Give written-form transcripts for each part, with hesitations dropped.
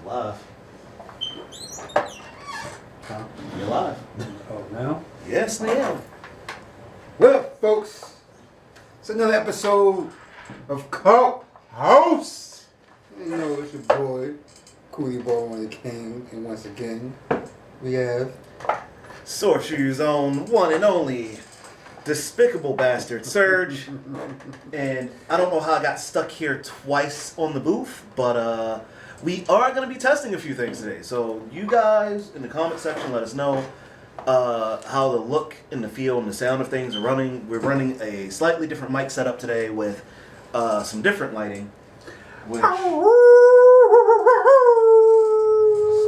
Live. Huh? You're live. Oh, now? Yes, ma'am. Well, folks, it's another episode of Culthouse. You know, it's your boy, coliebaltimoreking, and once again, we have Sorcerer's own one and only despicable bastard, Serge. And I don't know how I got stuck here twice on the booth, but we are going to be testing a few things today. So you guys in the comment section let us know how the look and the feel and the sound of things are running. We're running a slightly different mic setup today with some different lighting. Which,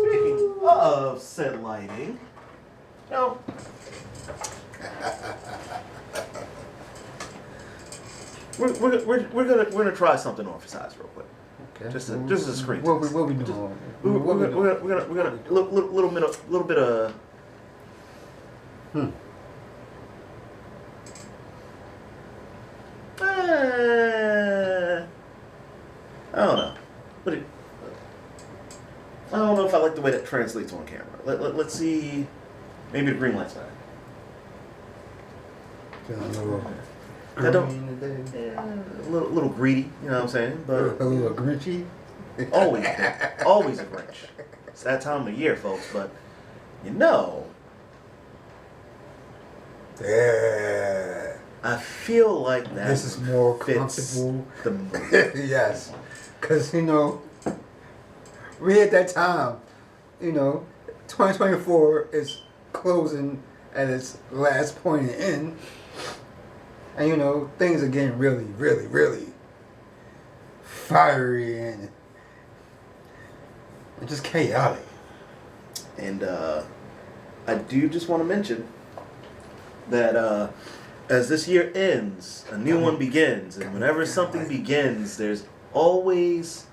speaking of said lighting, no. We're gonna try something on for size real quick. okay. Just a screen. What we doing? We're gonna little bit of. I don't know. I don't know if I like the way that translates on camera. Let's see. Maybe the green light's better. A little greedy, you know what I'm saying? But a little grinchy. always a Grinch. It's that time of year, folks. But you know, Yeah. I feel like that This is more fits comfortable. the mood. Yes. Because, we're at that time. 2024 is closing at its last point and end. And, things are getting really, really, really fiery and just chaotic. And I do just want to mention that as this year ends, a new one begins. And whenever something begins, there's always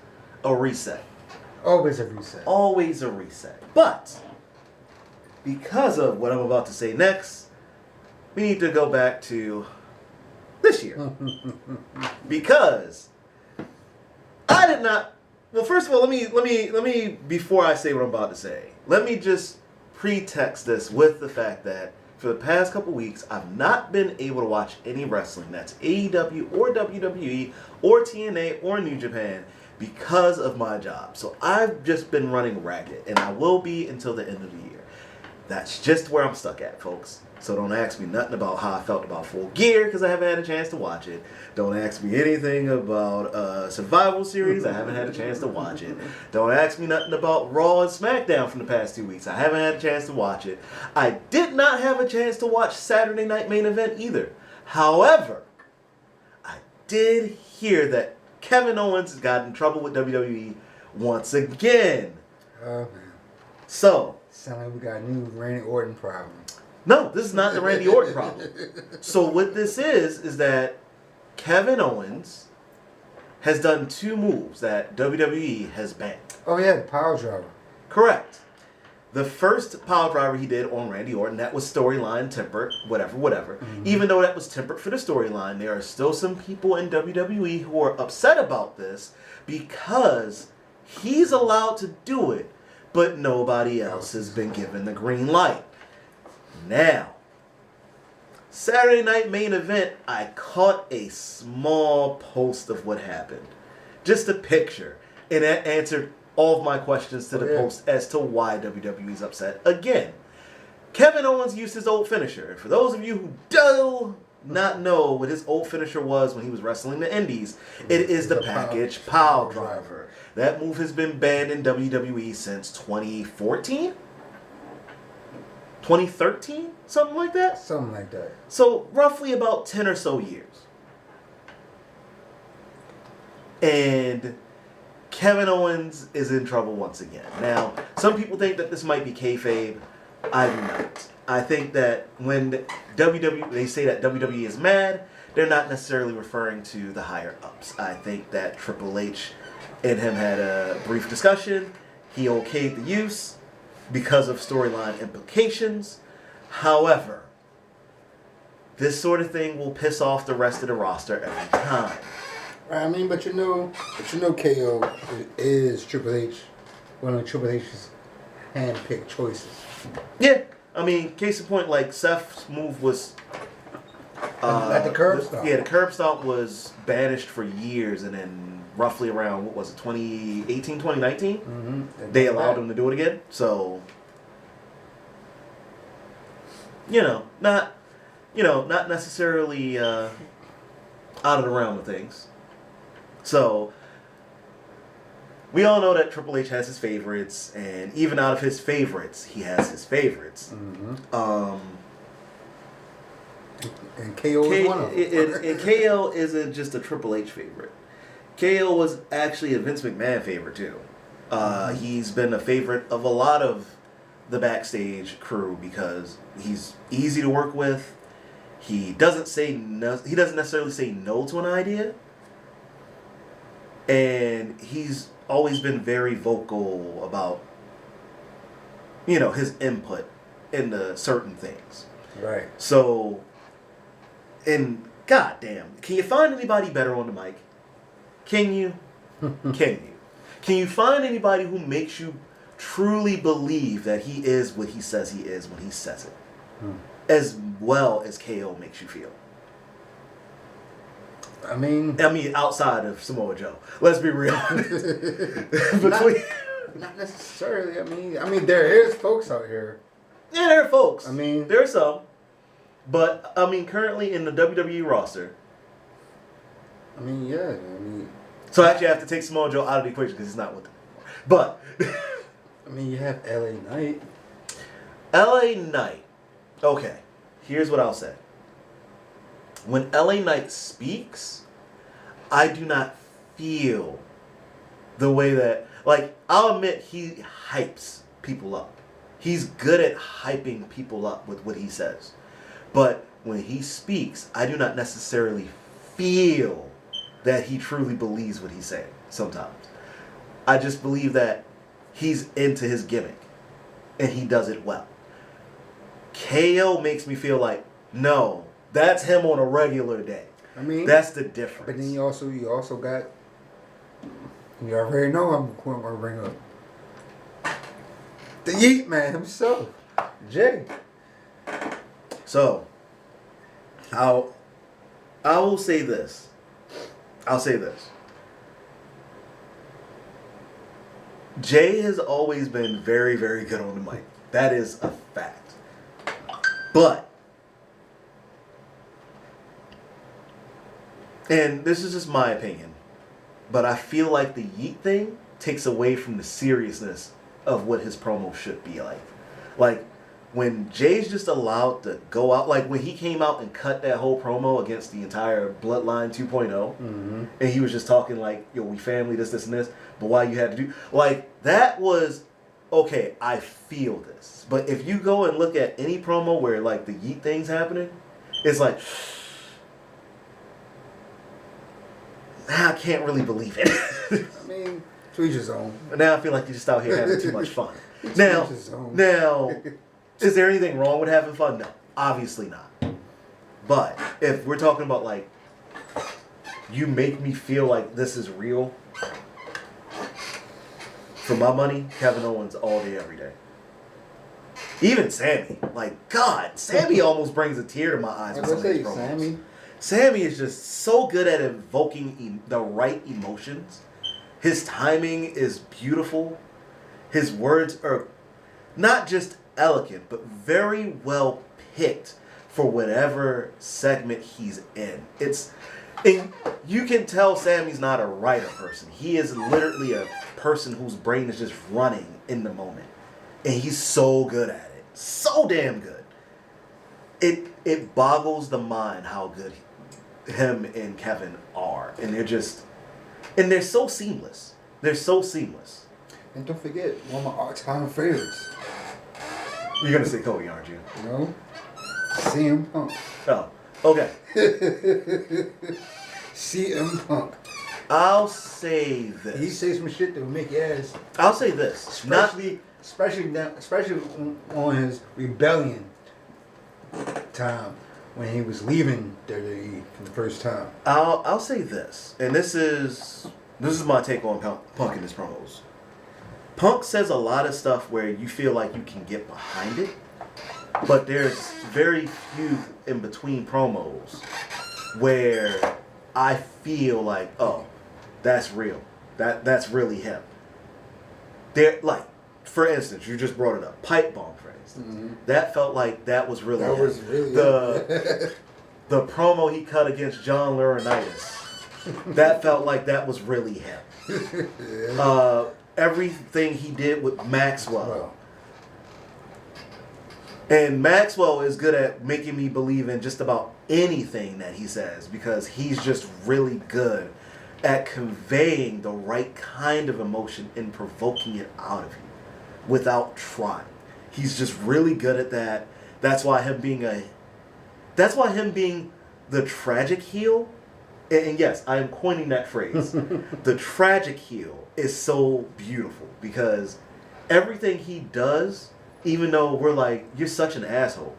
a reset. Always a reset. Always a reset. But because of what I'm about to say next, we need to go back to this year. Because I did not. Well, first of all, let me before I say what I'm about to say, let me just pretext this with the fact that for the past couple weeks, I've not been able to watch any wrestling. That's AEW or WWE or TNA or New Japan because of my job. So I've just been running ragged, and I will be until the end of the year. That's just where I'm stuck at, folks. So don't ask me nothing about how I felt about Full Gear because I haven't had a chance to watch it. Don't ask me anything about Survival Series. I haven't had a chance to watch it. Don't ask me nothing about Raw and SmackDown from the past 2 weeks. I haven't had a chance to watch it. I did not have a chance to watch Saturday Night Main Event either. However, I did hear that Kevin Owens has gotten in trouble with WWE once again. Oh, man. So, Sound like we got a new Randy Orton problem. no, this is not the Randy Orton problem. So what this is that Kevin Owens has done two moves that WWE has banned. Oh, yeah, the power driver. Correct. The first power driver he did on Randy Orton, that was storyline tempered, whatever. Mm-hmm. Even though that was tempered for the storyline, there are still some people in WWE who are upset about this because he's allowed to do it, but nobody else has been given the green light. Now, Saturday Night Main Event, I caught a small post of what happened. Just a picture. And that answered all of my questions to the post as to why WWE's upset. Again, Kevin Owens used his old finisher. For those of you who do not know what his old finisher was when he was wrestling the Indies, it is the package power driver. That move has been banned in WWE since 2014? 2013? Something like that? Something like that. So, roughly about 10 or so years. And Kevin Owens is in trouble once again. Now, some people think that this might be kayfabe. I do not. I think that when they say that WWE is mad, they're not necessarily referring to the higher ups. I think that Triple H and him had a brief discussion. He okayed the use because of storyline implications. However, this sort of thing will piss off the rest of the roster every time. I mean, but KO is Triple H one of Triple H's hand-picked choices. Yeah, I mean, case in point, like Seth's move was. At the curb stomp. Yeah, the curb stomp was banished for years, and then roughly around, what was it, 2018, 2019? Mm-hmm. They allowed him to do it again. So, not necessarily out of the realm of things. So, we all know that Triple H has his favorites, and even out of his favorites, he has his favorites. Mm-hmm. And KO is one of them. And KO isn't just a Triple H favorite. KO was actually a Vince McMahon favorite too. He's been a favorite of a lot of the backstage crew because he's easy to work with. He doesn't say no. He doesn't necessarily say no to an idea, and he's always been very vocal about his input into certain things. Right. So. And goddamn, can you find anybody better on the mic? Can you? Can you find anybody who makes you truly believe that he is what he says he is when he says it? As well as KO makes you feel. I mean, outside of Samoa Joe. Let's be real. Not necessarily. I mean, there is folks out here. Yeah, there are folks. I mean, there are some. But, currently in the WWE roster. Yeah. So actually I have to take Samoa Joe out of the equation because he's not with them anymore. But. You have LA Knight. LA Knight. Okay. Here's what I'll say. When LA Knight speaks, I do not feel the way that... I'll admit he hypes people up. He's good at hyping people up with what he says. But when he speaks, I do not necessarily feel that he truly believes what he's saying sometimes. I just believe that he's into his gimmick and he does it well. KO makes me feel like, no, that's him on a regular day. That's the difference. But then you also got, you already know I'm going to bring up the Yeet Man himself, Jay. So, I will say this. Jay has always been very, very good on the mic. That is a fact. But, and this is just my opinion, but I feel like the Yeet thing takes away from the seriousness of what his promo should be like. When Jay's just allowed to go out, like when he came out and cut that whole promo against the entire Bloodline 2.0, and he was just talking like, yo, we family, this, and this, but why you had to do... that was, okay, I feel this. But if you go and look at any promo where, the Yeet thing's happening, it's like, I can't really believe it. To each his own. Now I feel like you're just out here having too much fun. Now, is there anything wrong with having fun? No, obviously not. But if we're talking about you make me feel like this is real, for my money, Kevin Owens all day, every day. Even Sammy, God, Sammy almost brings a tear to my eyes. Sammy is just so good at evoking the right emotions. His timing is beautiful. His words are not just elegant, but very well picked for whatever segment he's in. And you can tell Sammy's not a writer person. He is literally a person whose brain is just running in the moment. And he's so good at it. So damn good. It boggles the mind how good him and Kevin are. And they're so seamless. They're so seamless. And don't forget, one of my all-time favorites. You're going to say Colie, aren't you? No. CM Punk. Oh, okay. CM Punk. I'll say this. He says some shit that will make your ass. I'll say this. Especially on his rebellion time when he was leaving WWE for the first time. I'll say this, and this is my take on Punk in his promos. Punk says a lot of stuff where you feel like you can get behind it, but there's very few in between promos where I feel like, oh, that's real. That's really him. There, like, for instance, you just brought it up, pipe bomb, for instance. Mm-hmm. That felt like that was really that him. was really the promo he cut against John Laurinaitis. That felt like that was really him. yeah. Everything he did with Maxwell. And Maxwell is good at making me believe in just about anything that he says because he's just really good at conveying the right kind of emotion and provoking it out of you without trying. He's just really good at that. That's why him being the tragic heel, and yes, I am coining that phrase. The tragic heel is so beautiful because everything he does, even though we're like, you're such an asshole,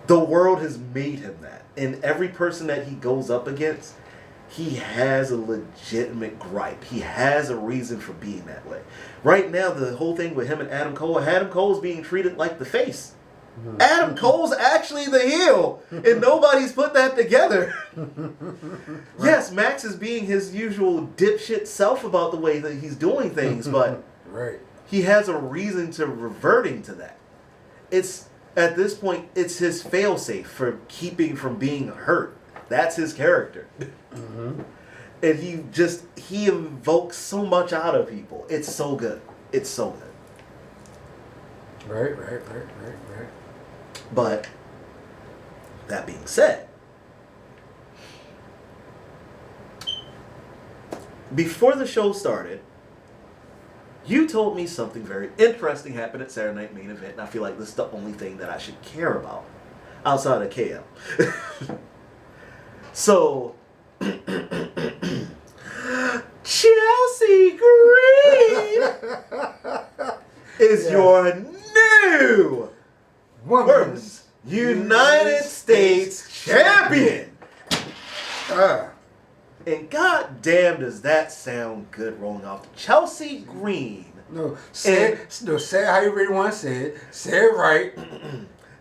the world has made him that. And every person that he goes up against, he has a legitimate gripe. He has a reason for being that way. Right now, the whole thing with him and Adam Cole's being treated like the face. Adam Cole's actually the heel, and nobody's put that together. Yes, Max is being his usual dipshit self about the way that he's doing things, but he has a reason to reverting to that. It's at this point, it's his failsafe for keeping from being hurt. That's his character. Mm-hmm. And he invokes so much out of people. It's so good. It's so good. Right. But that being said, before the show started, you told me something very interesting happened at Saturday Night Main Event, and I feel like this is the only thing that I should care about outside of KM. So, Chelsea Green is your new Women's United States Champion. And goddamn, does that sound good rolling off. Chelsea Green. Say it how you really want to say it. Say it right.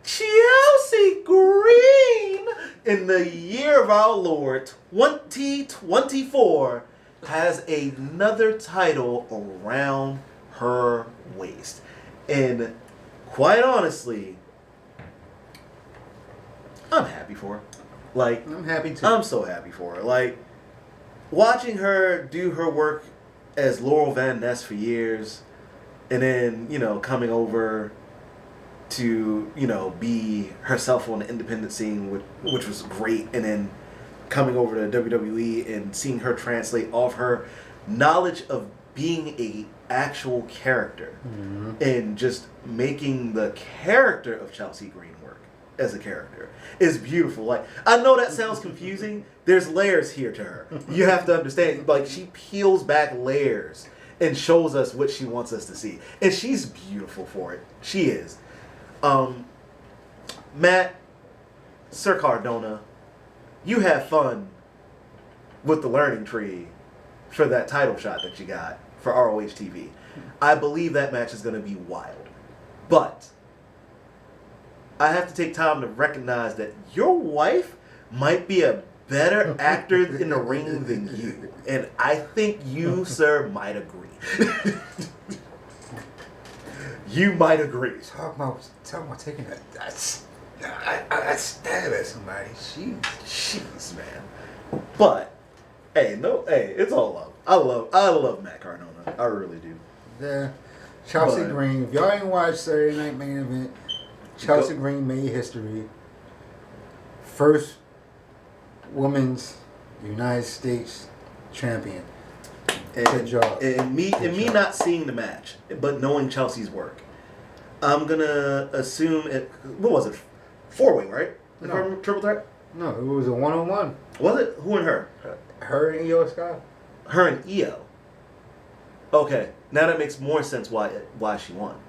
Chelsea Green, in the year of our Lord 2024, has another title around her waist. And quite honestly, I'm happy for her. Like, I'm happy too. I'm so happy for her. Like, watching her do her work as Laurel Van Ness for years, and then, coming over to, be herself on the independent scene, which was great, and then coming over to WWE and seeing her translate off her knowledge of being a actual character, and just making the character of Chelsea Green work as a character is beautiful. Like, I know that sounds confusing. There's layers here to her. You have to understand, like, she peels back layers and shows us what she wants us to see. And she's beautiful for it. She is. Matt, Sir Cardona, you have fun with the learning tree for that title shot that you got for ROH TV. I believe that match is going to be wild. But I have to take time to recognize that your wife might be a better actor in the ring than you. And I think you, sir, might agree. You might agree. Talk about taking that stab at somebody. Jeez, man. But hey, it's all love. I love Matt Cardona. I really do. Yeah, Chelsea Green. If y'all ain't watched Saturday Night Main Event, Chelsea Green made history. First women's United States champion. Good job. And me not seeing the match, but knowing Chelsea's work, I'm gonna assume it. What was it? 4-way, right? No. Triple threat? No, it was a 1-on-1. Was it? Who and her? Her and Io Sky. Her and Io. Okay, now that makes more sense why she won.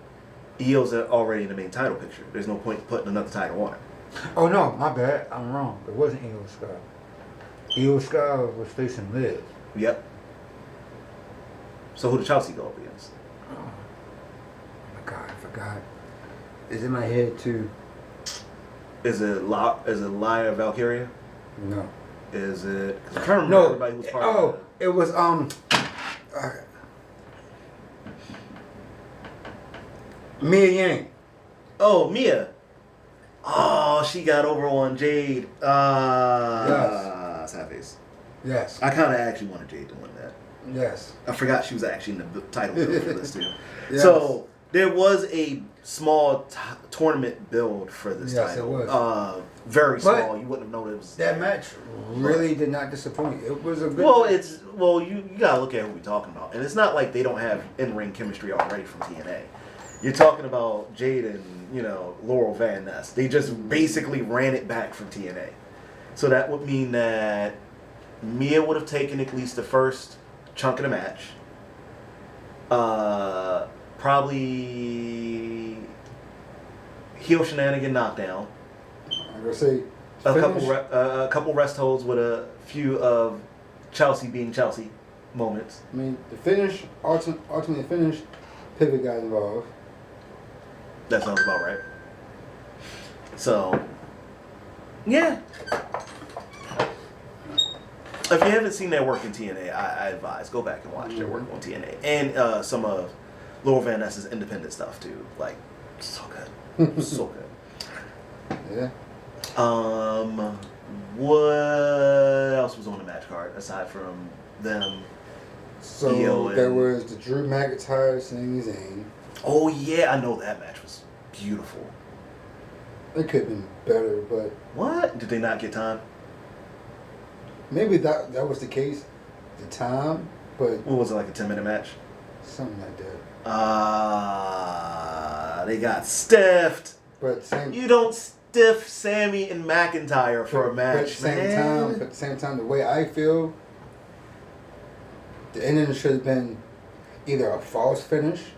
Io's already in the main title picture. There's no point in putting another title on her. Oh no, my bad. I'm wrong. It wasn't Io Sky. Io Sky was facing Liv. Yep. So who did Chelsea go up against? Oh my God, I forgot. It's in my head too. Is it Lyra Valkyria? No. Is it? Because I'm trying to remember everybody who's part of it. It was Mia Yang. Oh, Mia. Oh, she got over on Jade. Yes. Sad face. Yes. I kind of actually wanted Jade to win that. Yes. I forgot she was actually in the title build for this too. Yes. So there was a small tournament build for this Yes, title. it was. Very small. But you wouldn't have known it was that match really did not disappoint. It was a good match. You gotta look at who we're talking about, and it's not like they don't have in-ring chemistry already from TNA. You're talking about Jade and Laurel Van Ness. They just basically ran it back from TNA, so that would mean that Mia would have taken at least the first chunk of the match. Probably heel shenanigan knockdown. I'm gonna say A couple rest holds with a few of Chelsea being Chelsea moments. I mean, the finish, ultimate finish, Pivot got involved. That sounds about right. So, yeah. If you haven't seen their work in TNA, I advise go back and watch their work on TNA and some of Laurel Van Ness's independent stuff too. Like, so good, so good. Yeah. What else was on the match card aside from them? So there was the Drew McIntyre, Sami Zayn. Oh yeah, I know that match was beautiful. It could have been better, but what? Did they not get time? Maybe that was the case, the time, but What was it, like a 10-minute match? something like that. They got stiffed. But You don't stiff Sammy and McIntyre for a match, But at the same time, the way I feel, the ending should have been either a false finish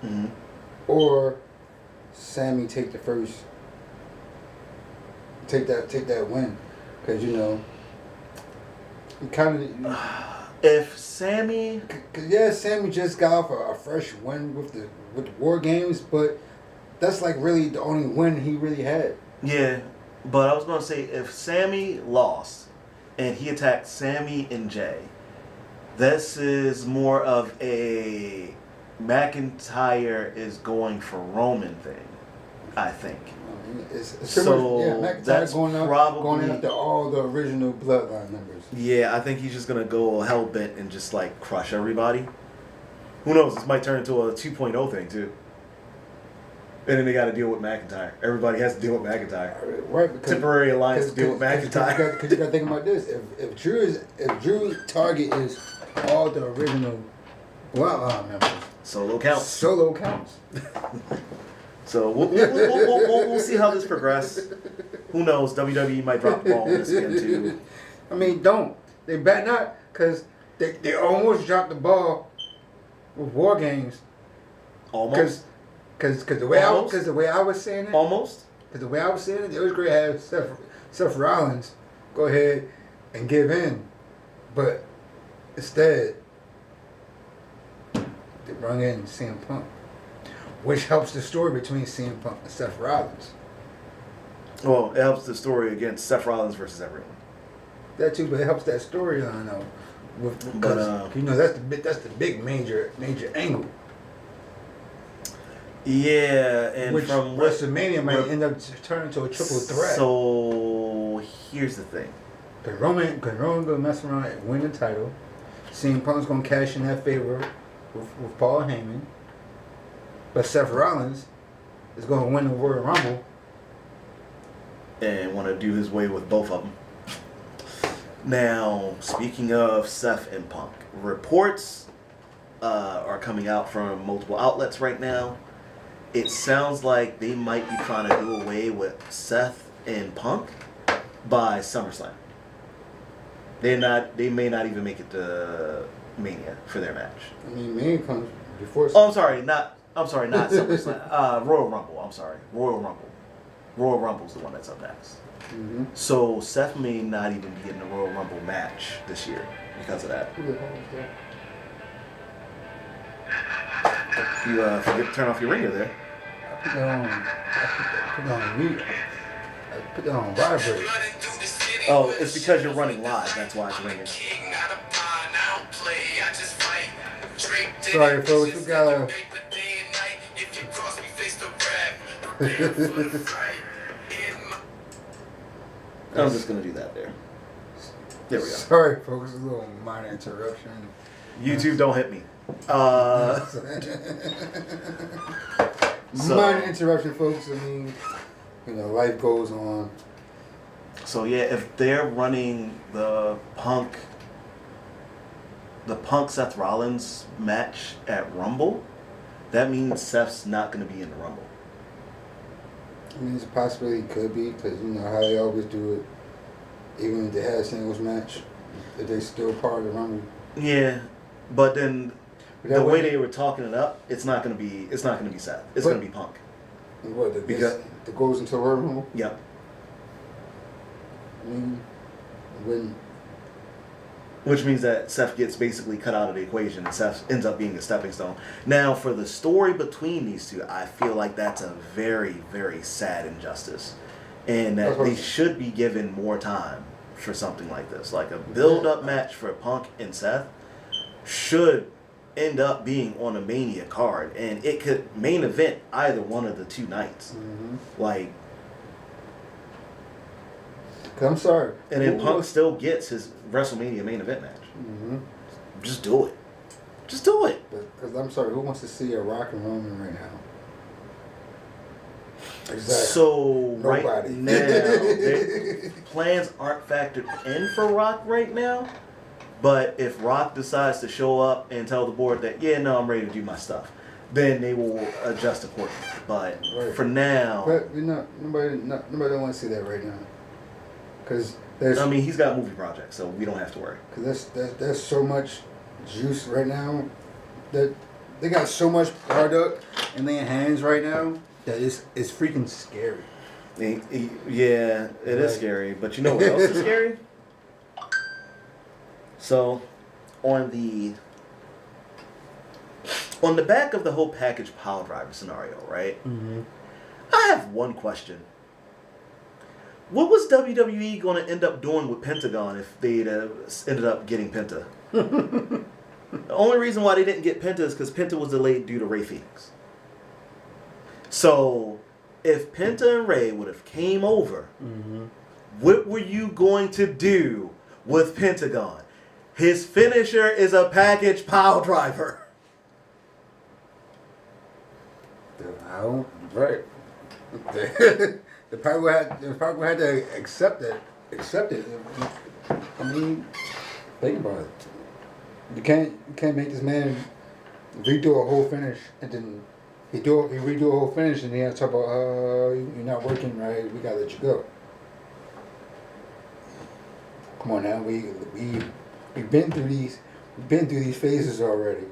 Mm-hmm. or Sammy take that win, because you kind of. If Sammy, Cause Sammy just got off a fresh win with the War Games, but that's like really the only win he really had. yeah, but I was gonna say if Sammy lost and he attacked Sammy and Jay, this is more of a McIntyre is going for Roman thing, I think. It's So McIntyre that's going probably after all the original Bloodline members. Yeah, I think he's just gonna go hell bent and just like crush everybody. Who knows? This might turn into a 2.0 thing too. And then they got to deal with McIntyre. Everybody has to deal with McIntyre. Right, because Temporary alliance to deal with McIntyre. Because you got to think about this: if Drew's target is all the original Bloodline members, Solo counts. solo counts. So we'll see how this progresses. Who knows? WWE might drop the ball on this again too. I mean, they better not, because they almost dropped the ball with War Games. Almost. Because the way I was saying it. Almost. Because the way I was saying it, it was great to have Seth Rollins go ahead and give in, but instead they brought in CM Punk, which helps the story between CM Punk and Seth Rollins. Well, it helps the story against Seth Rollins versus everyone. That too, but it helps that storyline though. Because that's the big major angle. Yeah, and which from WrestleMania might end up turning into a triple threat. So here's the thing. Because Roman gonna mess around and win the title. CM Punk's gonna cash in that favor with Paul Heyman. But Seth Rollins is gonna win the Royal Rumble. And want to do his way with both of them. Now, speaking of Seth and Punk, reports are coming out from multiple outlets right now. It sounds like they might be trying to do away with Seth and Punk by SummerSlam. They may not even make it to Mania for their match. I mean, Mania comes before. Oh, I'm sorry, not SummerSlam. Royal Rumble. I'm sorry, Royal Rumble. Royal Rumble's the one that's up next. Mm-hmm. So Seth may not even be getting a Royal Rumble match this year because of that. Who the hell is that? You forget to turn off your ringer there. I put that on mute. I put that on vibrate. Oh, it's because you're running live. That's why it's ringing. Sorry, folks. We gotta. I'm just gonna do that there. There we go. Sorry, folks. A little minor interruption. YouTube, don't hit me. Minor interruption, folks. I mean, life goes on. So yeah, if they're running the Punk Seth Rollins match at Rumble, that means Seth's not going to be in the Rumble. I mean, it's a possibility it could be, because you know how they always do it. Even if they had a singles match, if they still part of the Rumble. Yeah, but then the way they were talking it up, it's not going to be Seth. It's going to be Punk. What that goes into Royal Rumble? Yep. I mean, when. Which means that Seth gets basically cut out of the equation and Seth ends up being a stepping stone. Now, for the story between these two, I feel like that's a very, very sad injustice. And that they should be given more time for something like this. Like a build-up match for Punk and Seth should end up being on a Mania card. And it could main event either one of the two nights. Mm-hmm. Like... I'm sorry. And then Punk still gets his WrestleMania main event match. Mm-hmm. Just do it. Just do it. Because I'm sorry, who wants to see a Rock and Roman right now? Exactly. So Nobody. Right now, plans aren't factored in for Rock right now. But if Rock decides to show up and tell the board that, yeah, no, I'm ready to do my stuff, then they will adjust accordingly. But for now... But nobody don't want to see that right now. Because he's got movie projects, so we don't have to worry. Because there's so much juice right now that they got so much product in their hands right now that it's freaking scary. Yeah, it is scary. But you know what else is scary? So, on the back of the whole package pile driver scenario, right? Mm-hmm. I have one question. What was WWE going to end up doing with Pentagon if they ended up getting Penta? The only reason why they didn't get Penta is because Penta was delayed due to Rey Fenix. So, if Penta and Rey would have came over, mm-hmm. what were you going to do with Pentagon? His finisher is a package pile driver. Right. They probably had to accept it. I mean, think about it. You can't make this man redo a whole finish and then he redo a whole finish and he has to talk about you're not working right. We gotta let you go. Come on now, we've been through these phases already.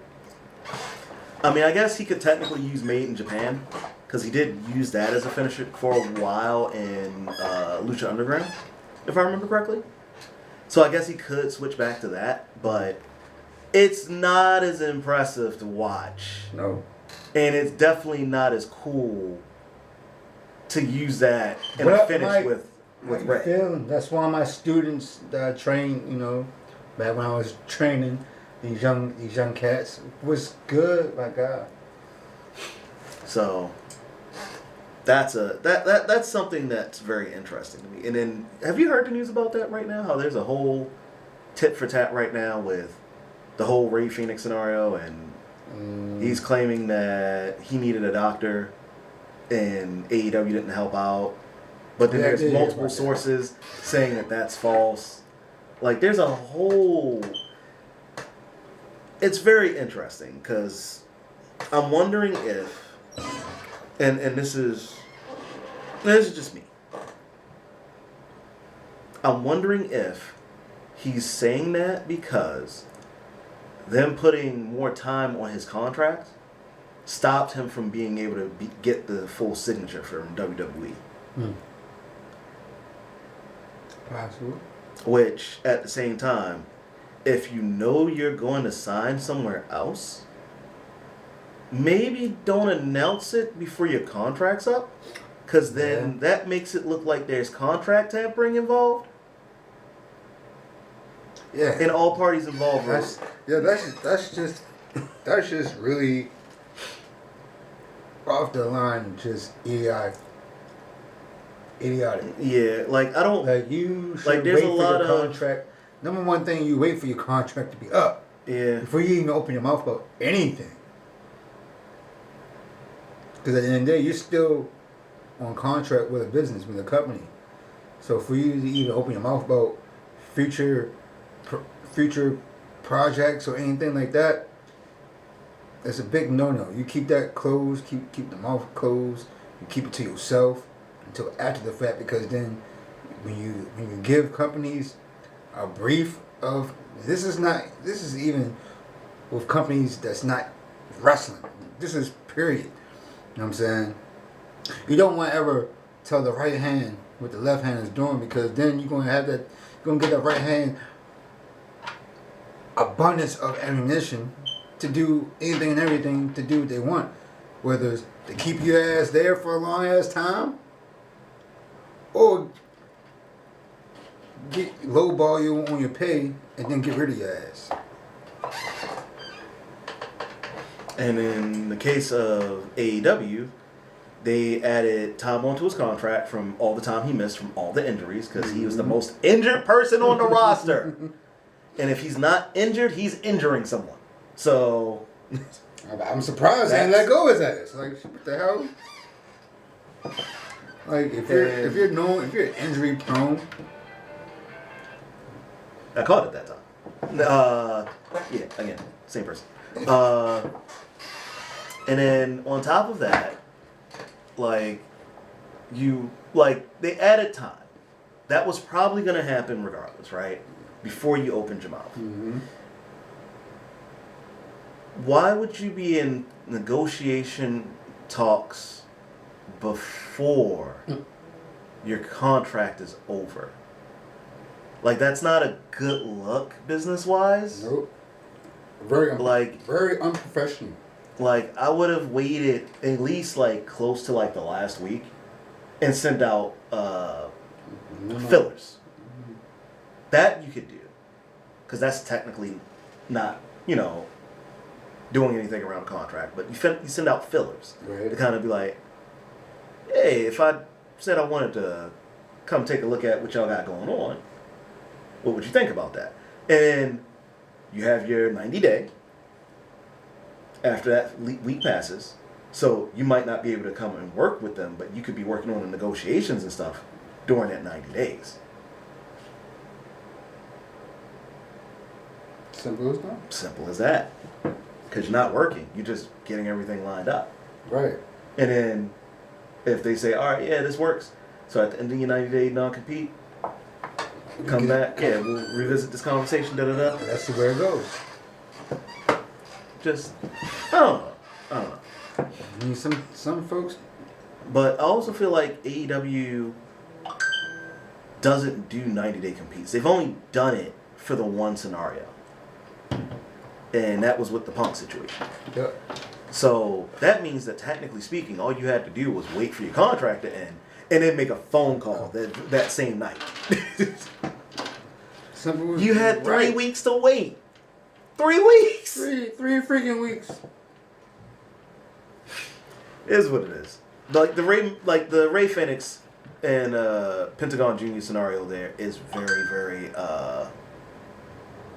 I mean, I guess he could technically use Made in Japan. Because he did use that as a finisher for a while in Lucha Underground, if I remember correctly. So I guess he could switch back to that, but it's not as impressive to watch. No. And it's definitely not as cool to use that in a finish with Rey. That's why my students that I trained, back when I was training these young cats, was good, my God. So... That's something that's very interesting to me. And then, have you heard the news about that right now? How there's a whole tit for tat right now with the whole Rey Fenix scenario, and he's claiming that he needed a doctor, and AEW didn't help out. But then there's multiple sources saying that that's false. Like, there's a whole... It's very interesting, because I'm wondering if... And this is just me. I'm wondering if he's saying that because them putting more time on his contract stopped him from being able to get the full signature from WWE. Possible. Which, at the same time, if you know you're going to sign somewhere else, maybe don't announce it before your contract's up, because then that makes it look like there's contract tampering involved. Yeah. And all parties involved. That's just really off the line, just idiotic. Yeah, like I don't like you should like. There's wait a for lot your of contract. Number one thing, you wait for your contract to be up. Yeah. Before you even open your mouth about anything. Because at the end of the day, you're still on contract with a business, with a company. So for you to even open your mouth about future projects or anything like that, that's a big no-no. You keep that closed, keep the mouth closed. You keep it to yourself until after the fact, because then when you give companies a brief of this is even with companies that's not wrestling. This is period. You know what I'm saying? You don't want to ever tell the right hand what the left hand is doing, because then you're gonna get that right hand abundance of ammunition to do anything and everything to do what they want. Whether it's to keep your ass there for a long ass time, or lowball you on your pay and then get rid of your ass. And in the case of AEW, they added time onto his contract from all the time he missed from all the injuries, because he was the most injured person on the roster. And if he's not injured, he's injuring someone. So I'm surprised they didn't let go of his ass. Like, what the hell? Like, if you're injury prone. I caught it that time. Yeah, again, same person. And then on top of that, they added time. That was probably going to happen regardless, right? Before you opened your mouth. Mm-hmm. Why would you be in negotiation talks before your contract is over? Like, that's not a good look business-wise. Nope. Very unprofessional. Like, I would have waited at least, close to, the last week and send out fillers. Mm-hmm. That you could do. Because that's technically not, doing anything around contract. But you send out fillers. Right. To kind of be like, hey, if I said I wanted to come take a look at what y'all got going on, what would you think about that? And you have your 90-day. After that week passes, so you might not be able to come and work with them, but you could be working on the negotiations and stuff during that 90 days. Simple as that. Simple as that. Because you're not working. You're just getting everything lined up. Right. And then if they say, all right, yeah, this works. So at the end of your 90-day non-compete, come back. Yeah, we'll revisit this conversation. Da-da-da. That's the way it goes. Just, I don't know. I mean, some folks. But I also feel like AEW doesn't do 90-day competes. They've only done it for the one scenario. And that was with the Punk situation. Yeah. So that means that technically speaking, all you had to do was wait for your contract to end and then make a phone call that same night. You had 3 weeks to wait. 3 weeks. Three freaking weeks. It is what it is. The Ray Phoenix and Pentagon Jr. scenario there is very, very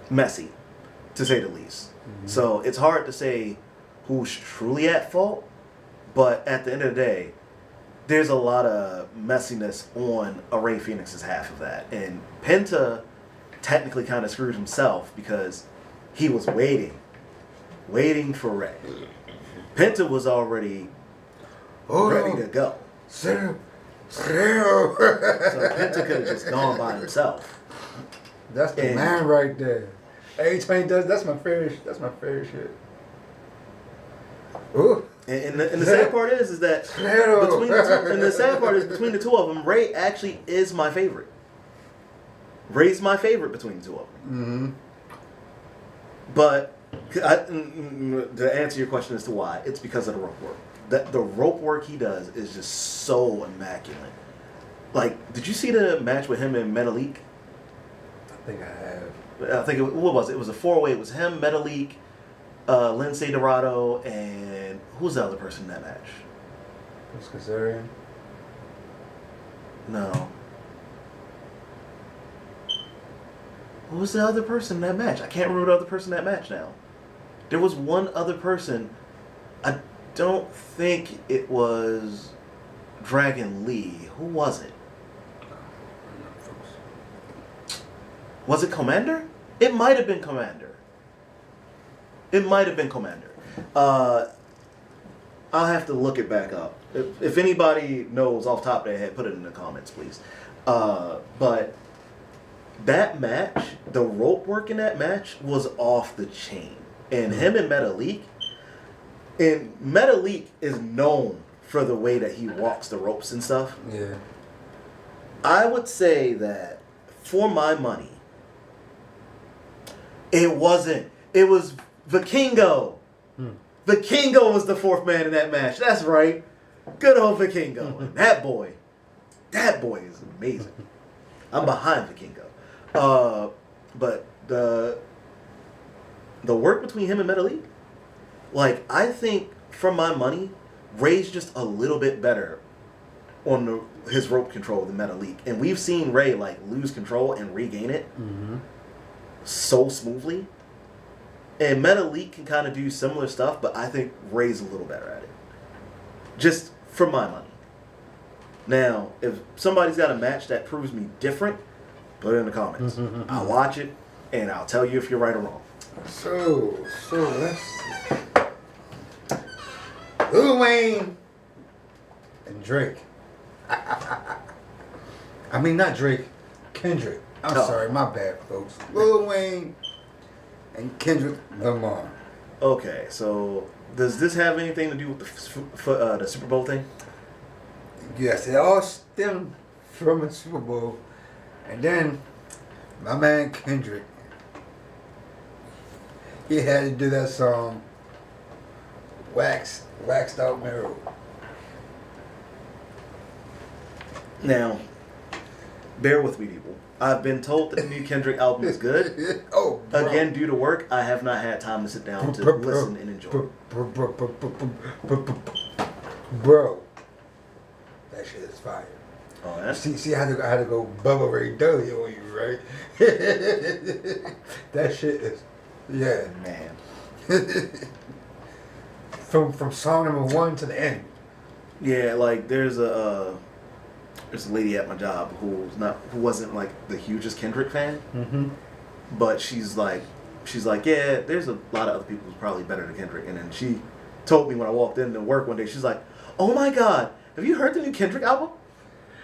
messy, to say the least. Mm-hmm. So it's hard to say who's truly at fault, but at the end of the day, there's a lot of messiness on Ray Phoenix's half of that. And Penta technically kind of screwed himself because he was waiting for Ray. Penta was already ready to go. So Penta could have just gone by himself. That's the man right there. Every time he does, that's my favorite shit. Ooh. And the sad part is that between the two of them, Ray actually is my favorite. Ray's my favorite between the two of them. Mm-hmm. But To answer your question as to why, it's because of the rope work. The rope work he does is just so immaculate. Like, did you see the match with him and Metalik? I think I have. I think what was it? It was a 4-way. It was him, Metalik, Lindsay Dorado, and who's the other person in that match? Was Kazarian? No. Who was the other person in that match? I can't remember the other person in that match now. There was one other person. I don't think it was Dragon Lee. Who was it? Was it Commander? It might have been Commander. It might have been Commander. I'll have to look it back up. If anybody knows off the top of their head, put it in the comments, please. But that match, the rope work in that match was off the chain. And him and Metalik is known for the way that he walks the ropes and stuff. Yeah. I would say that, for my money, it wasn't. It was Vikingo. Vikingo was the fourth man in that match. That's right. Good old Vikingo. That boy is amazing. I'm behind Vikingo. But the work between him and Metalik, like, I think, for my money, Ray's just a little bit better on his rope control than Metalik. And we've seen Ray, like, lose control and regain it so smoothly. And Metalik can kind of do similar stuff, but I think Ray's a little better at it. Just for my money. Now, if somebody's got a match that proves me different, put it in the comments. I'll watch it, and I'll tell you if you're right or wrong. So let's Lil Wayne and Drake. I mean, not Drake, Kendrick. I'm sorry, my bad, folks. Lil Wayne and Kendrick Lamar. Okay, so does this have anything to do with the Super Bowl thing? Yes, it all stemmed from the Super Bowl. And then my man Kendrick, he had to do that song, Waxed Out Mirror. Now, bear with me, people. I've been told that the new Kendrick album is good. Oh, bro. Again, due to work, I have not had time to sit down to listen and enjoy. Bro, that shit is fire. Oh, yeah? See, I had to go Bubba Ray Dudley on you, right? That shit is, yeah, Man. From song number 1 to the end. Yeah, like there's a lady at my job who wasn't like the hugest Kendrick fan, but she's like, yeah, there's a lot of other people who's probably better than Kendrick. And then she told me when I walked into work one day, she's like, oh my God, have you heard the new Kendrick album?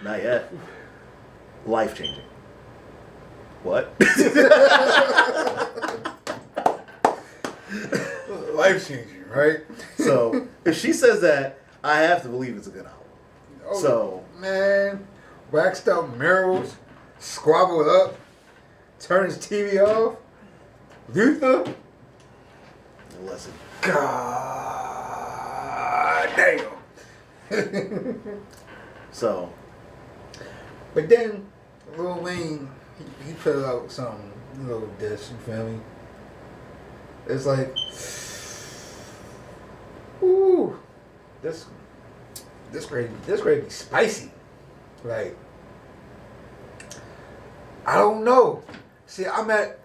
Not yet. Life changing. What? Life changing, right? So if she says that, I have to believe it's a good album. Oh, So man, waxed out murals, squabbled up, turn his TV off. Luther. listen. God damn. So. But then Lil Wayne, he put out some little diss, you feel me? It's like, ooh, this gravy be spicy. Like, I don't know. See, I'm at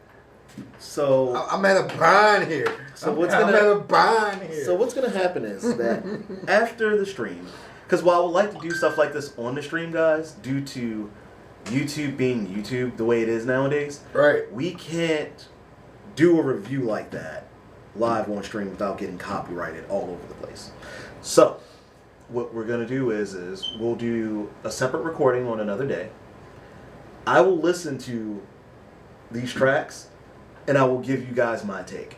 a bind here. I'm at a bind here. So what's gonna happen is that after the stream, because while I would like to do stuff like this on the stream, guys, due to YouTube being YouTube the way it is nowadays, right? We can't do a review like that live on stream without getting copyrighted all over the place. So what we're gonna do is we'll do a separate recording on another day. I will listen to these tracks and I will give you guys my take.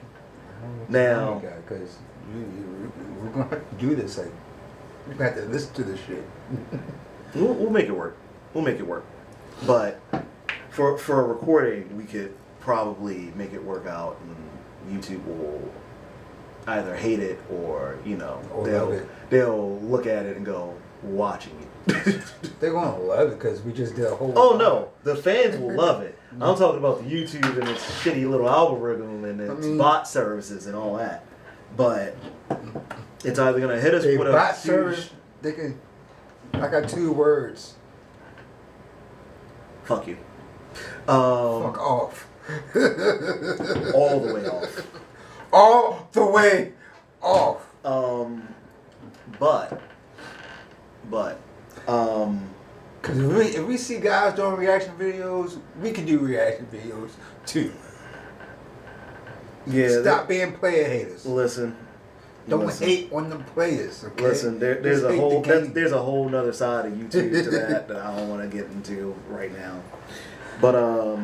Now, because we're gonna have to do this. Like, we're gonna have to listen to this shit. we'll make it work. We'll make it work. But for a recording, we could probably make it work out in YouTube will either hate it or Or they'll look at it and go, watching it. They're gonna love it because we just did a whole. Oh no, the fans will love it. I'm talking about the YouTube and its shitty little algorithm and its bot services and all that. But it's either gonna hit us with a bot huge... service. They can. I got 2 words. Fuck you. Fuck off. All the way off. All the way off. Because if we see guys doing reaction videos, we can do reaction videos too. Yeah. Stop being player haters. Listen. Don't hate on the players. Okay? Listen, there's a whole nother side of YouTube to that I don't want to get into right now. But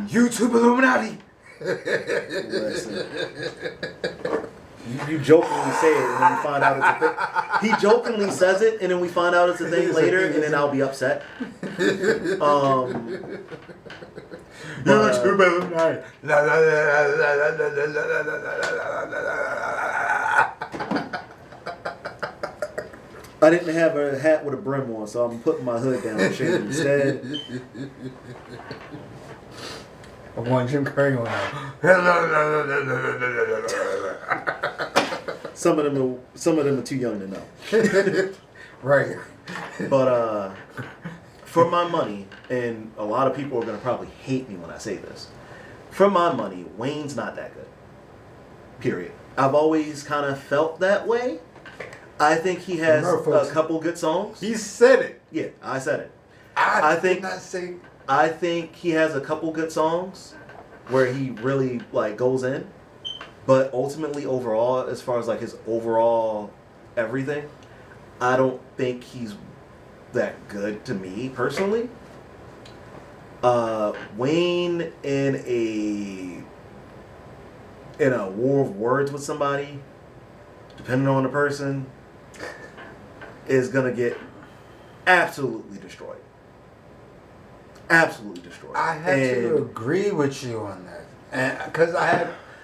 YouTube Illuminati. Listen. You jokingly say it and then you find out it's a thing. He jokingly says it and then we find out it's a thing later and then I'll be upset. YouTube Illuminati. I didn't have a hat with a brim on, so I'm putting my hood down and shit instead. I'm going Jim Curry on now. Some of them are too young to know. Right. But for my money, and a lot of people are gonna probably hate me when I say this. For my money, Wayne's not that good. Period. I've always kind of felt that way. I think he has a couple good songs. He said it. Yeah, I said it. I did not say. I think he has a couple good songs where he really goes in, but ultimately overall, as far as his overall everything, I don't think he's that good to me personally. Wayne in a war of words with somebody, depending on the person, is gonna get absolutely destroyed. Absolutely destroyed. I have to agree with you on that, and because I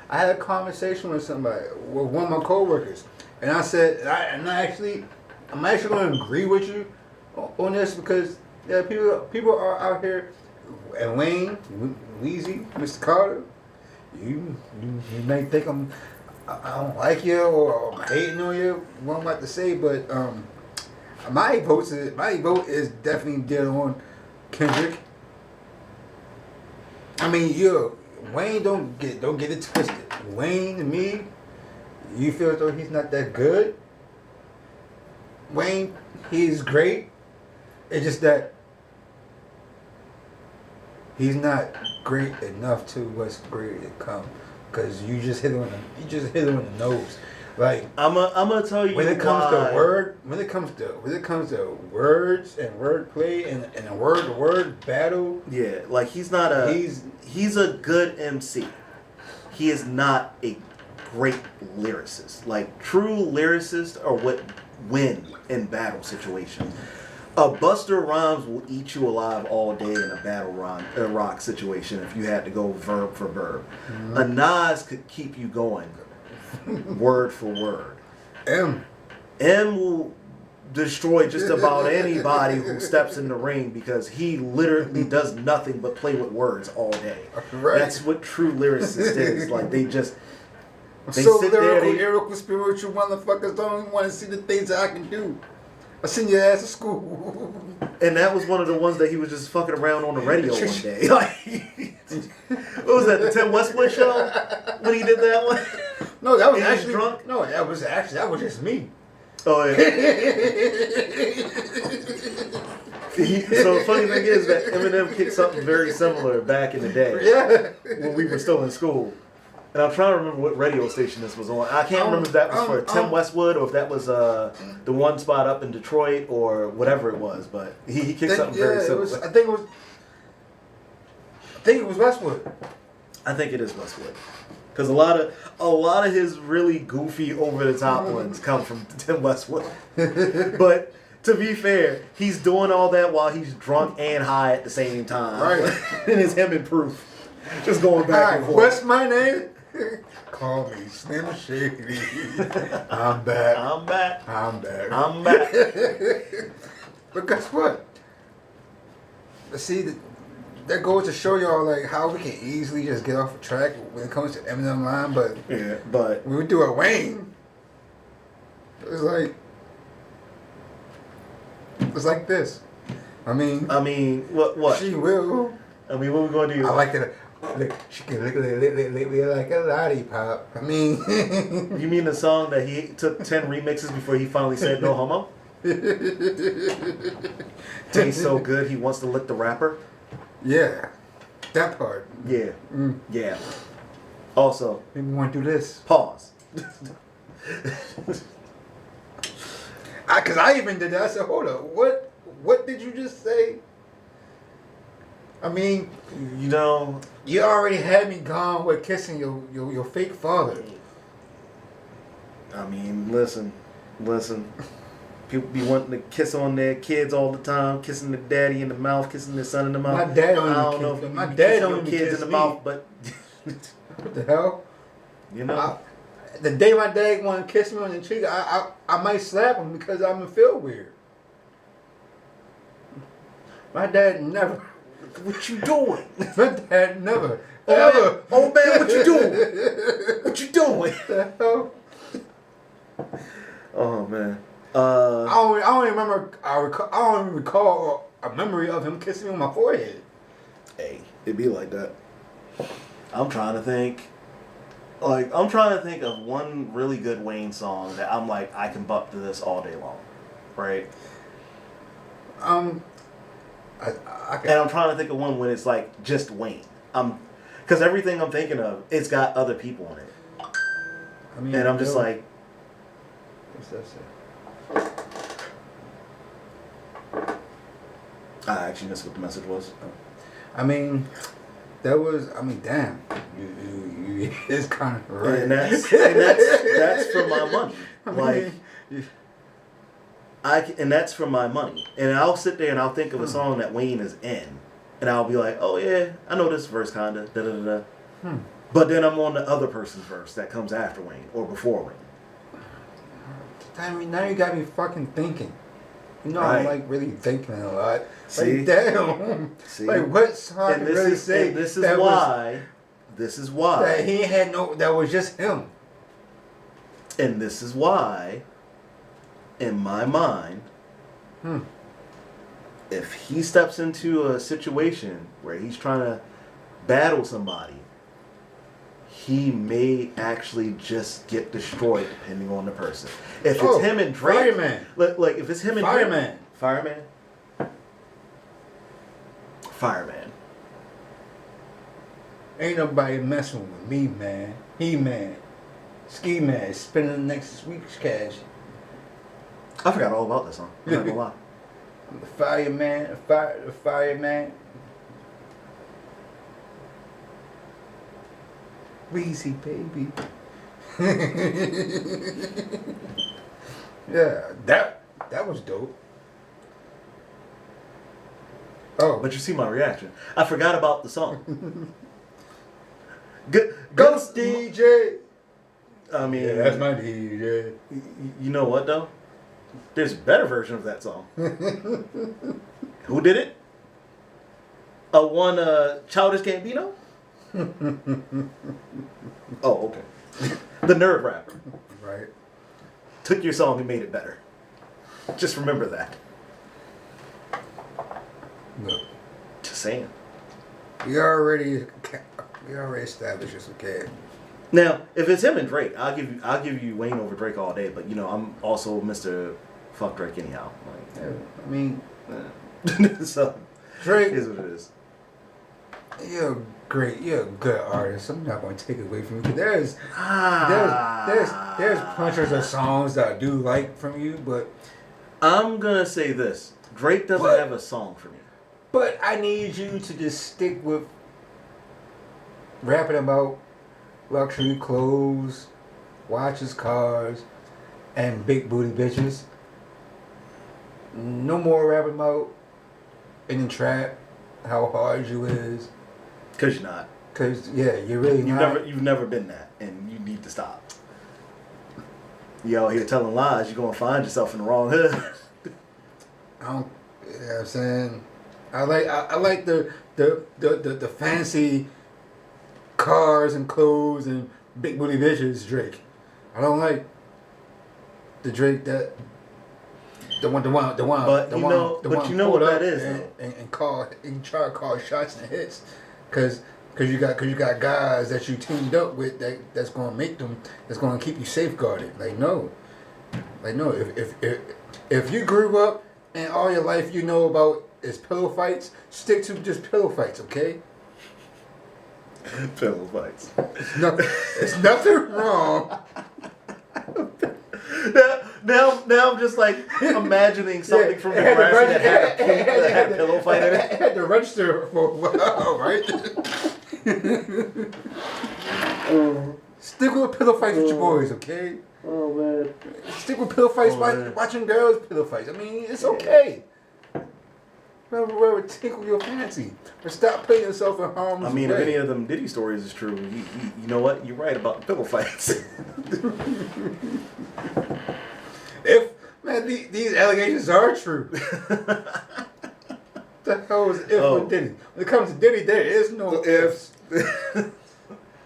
had a conversation with one of my coworkers, and I said, I'm actually going to agree with you on this because people are out here, and Wayne, Weezy, Mr. Carter, you may think I don't like you or I'm hating on you, what I'm about to say, but my vote is definitely dead on Kendrick. I mean, Wayne, don't get it twisted. Wayne, to me, you feel as though he's not that good. Wayne, he's great. It's just that he's not great enough to what's great to come. Because you just hit him on the nose. Like I'm gonna tell you when it comes to words and wordplay and a word battle. Yeah, he's not a he's a good MC. He is not a great lyricist. True lyricists are what win in battle situations. A Buster Rhymes will eat you alive all day in a battle rock situation if you had to go verb for verb. Mm-hmm. A Nas could keep you going. Word for word. M will destroy just about anybody who steps in the ring because he literally does nothing but play with words all day. Right. That's what true lyricist is. They so sit lyrical, spiritual motherfuckers don't even want to see the things that I can do. I send your ass to school. And that was one of the ones that he was just fucking around on the radio one day. What was that, the Tim Westwood show? When he did that one? No, that was he actually drunk. No, that was just me. Oh yeah. So the funny thing is that Eminem kicked something very similar back in the day. Yeah. When we were still in school. And I'm trying to remember what radio station this was on. I can't remember if that was for Tim Westwood or if that was the one spot up in Detroit or whatever it was. But he kicked something very similar. I think it was Westwood. I think it is Westwood. Because a lot of his really goofy, over the top ones come from Tim Westwood. But to be fair, he's doing all that while he's drunk and high at the same time. Right. And it's him and Proof. Just going back and forth. What's my name? Call me Slim Shady. I'm back. I'm back. I'm back. I'm back. But guess what? See, that goes to show y'all like how we can easily just get off the track when it comes to Eminem line. But Yeah, but when we do a Wayne, it's like this. I mean, what? she will. I mean, what we gonna do? I like that. She can lick me like a lollipop. I mean, You mean the song that he took 10 remixes before he finally said no homo? Tastes so good he wants to lick the rapper? yeah, that part. Yeah. Yeah. Also, Maybe we want to do this. pause. Cause I even did that. I said, hold up, what did you just say? I mean, You know, you already had me gone with kissing your fake father. I mean, listen. People be wanting to kiss on their kids all the time, kissing their daddy in the mouth, kissing their son in the mouth. My dad don't I even don't know kiss if me. My you dad kiss don't your even kids kiss in the me. mouth, but What the hell? you know. The day my dad want to kiss me on the cheek, I might slap him because I'm gonna feel weird. My dad never. What you doing? My dad never. Oh ever. man, oh man, what you doing? What you doing? What the hell? Oh man. I don't remember. I don't even recall a memory of him kissing me on my forehead. Hey, it be like that. I'm trying to think. I'm trying to think of one really good Wayne song that I'm like, I can bump to this all day long, right? I And I'm trying to think of one when it's like just Wayne. Because everything I'm thinking of, it's got other people in it, I mean, and I'm just like, what's that say? I actually missed what the message was. I mean, that was. I mean, damn. You it's kind of right. And that's for my money. Like, and that's for my money. And I'll sit there and I'll think of a song that Wayne is in, and I'll be like, oh yeah, I know this verse kinda. Da da da. But then I'm on the other person's verse that comes after Wayne or before Wayne. I mean, now you got me fucking thinking. You know, Right. I'm like really thinking a lot. See? Like, damn. See? Like, what song And can really say this is that why. This is why. that he had no, that was just him. And this is why, in my mind, if he steps into a situation where he's trying to battle somebody, he may actually just get destroyed depending on the person. If it's him and Drake, Fireman. like if it's him and Fireman. Drake, Fireman. Ain't nobody messing with me, man. He man. Ski man. Spending the next week's cash. I forgot all about this song. I'm not gonna lie. I'm the fireman. The fireman. Weezy baby. Yeah, that was dope. Oh, But you see my reaction. I forgot about the song. Good, Ghost DJ. I mean, Yeah, that's my DJ. You know what though? There's a better version of that song. Who did it? Childish Gambino? Oh, okay. The nerd rapper Right. took your song and made it better. Just remember that. Look, Just saying. we already established it's okay. Now, if it's him and Drake, I'll give you Wayne over Drake all day. But I'm also Mr. Fuck Drake anyhow. Yeah, I mean, So Drake, it is what it is. you're great. You're a good artist. I'm not going to take it away from you. There's punchers of songs that I do like from you, but I'm gonna say this: Drake doesn't have a song for me. But I need you to just stick with rapping about luxury clothes, watches, cars, and big booty bitches. No more rapping about in the trap how hard you is. Cause you're not. Cause you're really You've never been that, and you need to stop. You out here telling lies, you're gonna find yourself in the wrong hood. I don't. You know what I'm saying? I like the fancy cars and clothes and big booty bitches Drake. I don't like the Drake that the one. But you know what that is, and try to call shots and hits, cause you got guys that you teamed up with that's gonna keep you safeguarded. Like no, if you grew up and all your life you know about is pillow fights, stick to just pillow fights, okay? Pillow fights. It's nothing wrong. Now I'm just like imagining something from the that had a pillow fight in it. It had to register for a while, right? Stick with pillow fights with your boys, okay? Oh man. Stick with pillow fights, watching girls pillow fights. I mean, it's okay. Wherever tickle your fancy, but stop putting yourself in harm's way. I mean, if any of them Diddy stories is true, you know what? You're right about the pillow fights. If these allegations are true, the hell is if with Diddy? When it comes to Diddy, there is no ifs. The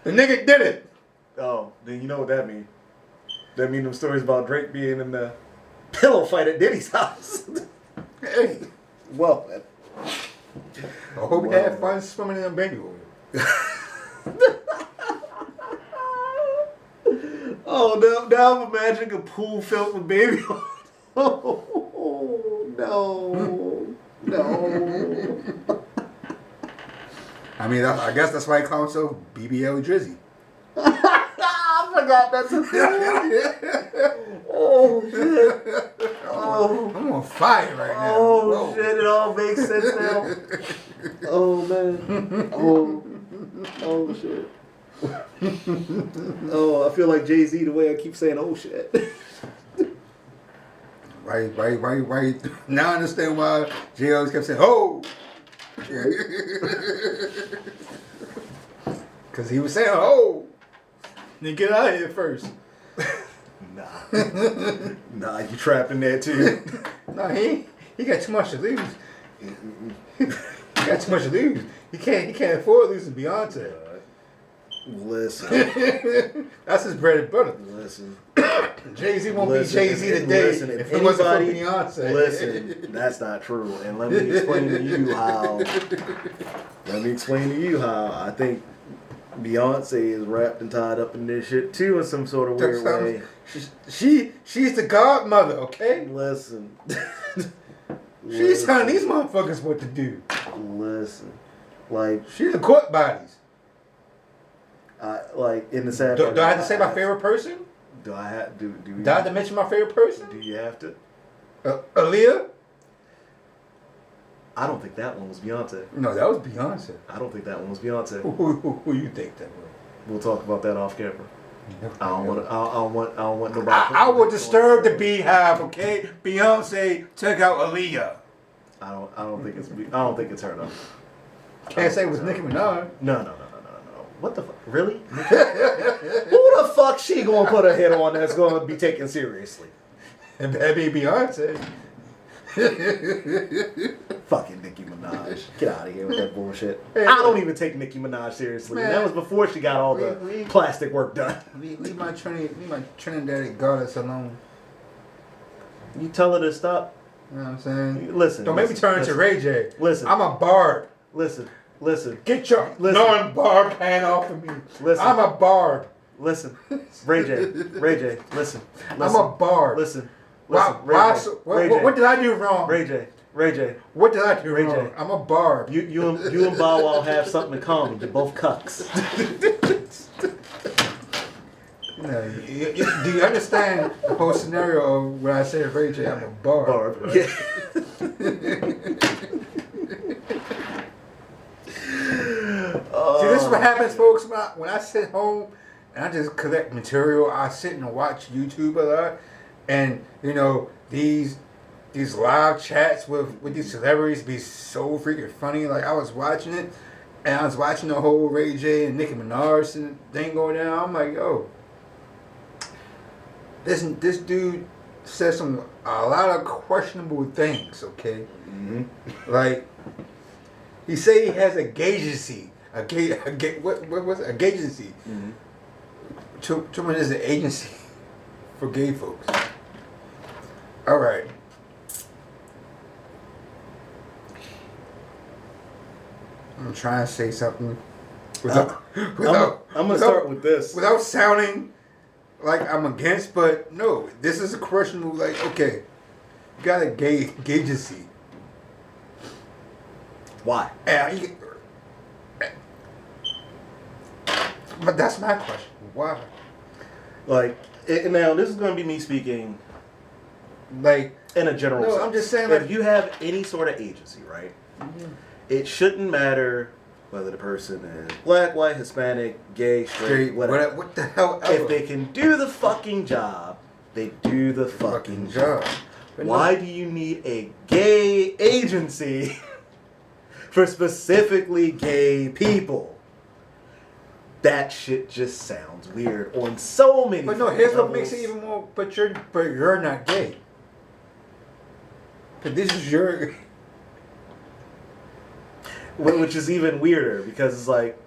nigga did it. Oh, then you know what that means. That means them stories about Drake being in the pillow fight at Diddy's house. Hey. Well, I hope you had fun swimming in them baby oil. Oh, now I'm imagining a pool filled with baby oil. Oh, no. I mean, I guess that's why he called himself BBL Drizzy. I forgot that's a thing. Oh, shit. Oh. I'm on fire right now. Oh, whoa. Shit. It all makes sense now. Oh, man. Oh, shit. Oh, I feel like Jay-Z the way I keep saying, oh, shit. Right. Now I understand why Jay always kept saying, oh. Because he was saying, oh. Then get out of here first. Nah, you trapped in there too. Nah, he got too much to lose. He got too much to lose. He can't afford losing Beyonce. Listen. That's his bread and butter. Listen. Jay-Z won't be Jay-Z today if he wasn't for Beyonce. Listen, that's not true. And let me explain to you how I think Beyonce is wrapped and tied up in this shit too in some sort of weird way. She's the godmother, okay? Listen. She's telling these motherfuckers what to do. Listen. Like, she's the court bodies. Like in the sad do part, I have to say my favorite person? Do I have do you have to mention my favorite person? Do you have to? Aaliyah? I don't think that one was Beyonce. No, that was Beyonce. I don't think that one was Beyonce. Who you think that was? We'll talk about that off camera. I don't want nobody. I will disturb the beehive, okay? Beyonce took out Aaliyah. I don't think it's her though. Can't say it was Nicki Minaj. No. What the fuck? Really? Who the fuck she gonna put her head on that's gonna be taken seriously? And that be Beyonce. Fucking Nicki Minaj. Get out of here with that bullshit. I don't even take Nicki Minaj seriously. Man, that was before she got all the plastic work done. Leave my Trinidad goddess alone. You tell her to stop. You know what I'm saying? Listen. Don't make me turn into Ray J. Listen. I'm a barb. Listen. Get your non-barb hand off of me. Listen. I'm a barb. Listen. Ray J. Listen. I'm a barb. Listen. What did I do wrong? Ray J. What did I do wrong? I'm a barb. You and Bow Wow have something in common. You're both cucks. Do you understand the whole scenario of when I say Ray J, I'm a barb? Right? Yeah. See, this is what happens, folks. When I sit home and I just collect material, I sit and watch YouTube a lot, and you know these live chats with these celebrities be so freaking funny. Like I was watching it, And I was watching the whole Ray J and Nicki Minaj thing going down. I'm like, yo, this dude says a lot of questionable things. Okay, like he say he has a gagency, what was it? A gagency. Truman is an agency for gay folks. All right. I'm trying to say something I'm gonna start with this without sounding like I'm against, but no, this is a questionable. Like, okay, you got a gagency. Why? But that's my question. Why? Like, now this is gonna be me speaking, like in a general sense. I'm just saying, if you have any sort of agency, right? It shouldn't matter whether the person is black, white, Hispanic, gay, straight, whatever. What the hell ever. If they can do the fucking job, they do the fucking job. Why do you need a gay agency for specifically gay people? That shit just sounds weird on so many. But no, here's what makes it even more. But you're not gay. But this is your. Which is even weirder because it's like,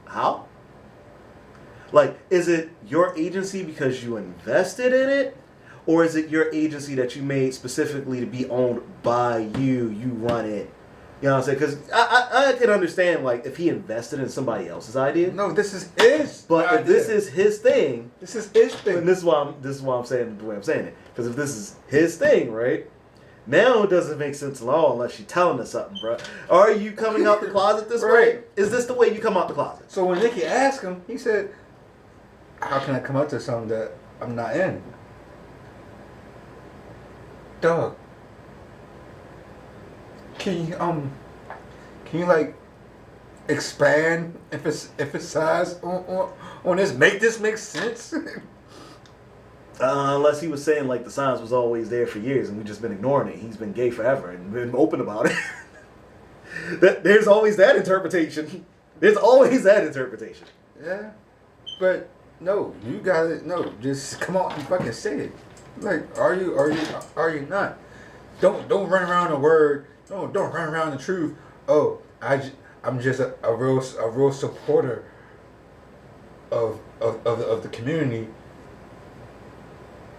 how? Like, is it your agency because you invested in it? Or is it your agency that you made specifically to be owned by you? You run it. You know what I'm saying? Because I can understand, like, if he invested in somebody else's idea. No, this is his. But idea. if this is his thing. This is his thing. And this is why I'm saying the way I'm saying it. Because if this is his thing, right? Now it doesn't make sense at all unless you're telling us something, bro. Are you coming out the closet this way? Is this the way you come out the closet? So when Nikki asked him, he said, how can I come out to something that I'm not in? Dog. Can you like expand, emphasize on this? Make this make sense? Unless he was saying like the signs was always there for years and we've just been ignoring it. He's been gay forever and been open about it. There's always that interpretation. There's always that interpretation. Yeah, but no, you gotta no. Just come out and fucking say it. Like, are you not? Don't run around the word. No, don't run around the truth. Oh, I'm just a real supporter of the community.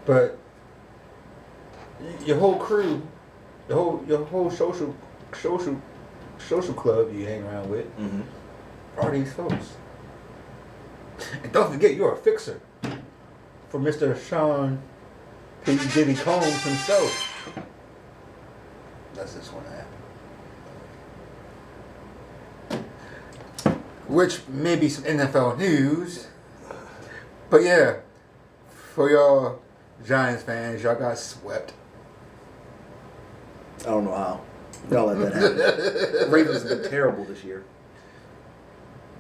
But your whole crew, your whole social club you hang around with are these folks. And don't forget, you're a fixer for Mr. Sean P. Diddy Combs himself. That's just what happened. Which may be some NFL news. But yeah, for y'all Giants fans, y'all got swept. I don't know how. Y'all let that happen. Ravens have been terrible this year.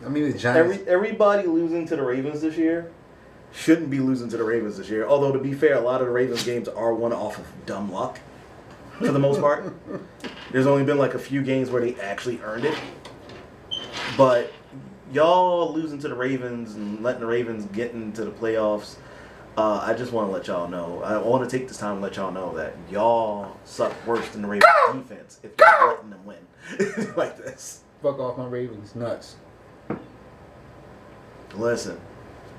I mean, the Giants. Everybody losing to the Ravens this year shouldn't be losing to the Ravens this year. Although, to be fair, a lot of the Ravens games are won off of dumb luck for the most part. There's only been like a few games where they actually earned it. But y'all losing to the Ravens and letting the Ravens get into the playoffs, I just want to let y'all know. I want to take this time to let y'all know that y'all suck worse than the Ravens defense if you're letting them win like this. Fuck off my Ravens nuts. Listen,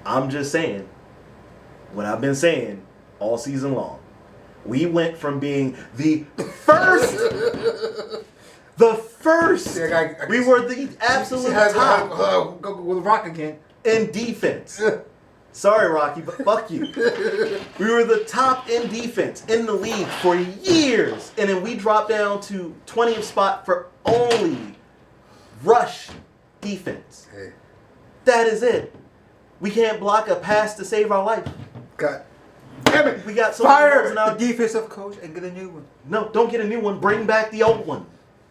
I'm just saying what I've been saying all season long. We went from being the first. We were the absolute top. Go with Rock again. In defense. Sorry, Rocky, but fuck you. We were the top in defense in the league for years. And then we dropped down to 20th spot for only rush defense. Hey. That is it. We can't block a pass to save our life. God damn it. We got so fire in our the defensive coach and get a new one. No, don't get a new one. Bring back the old one.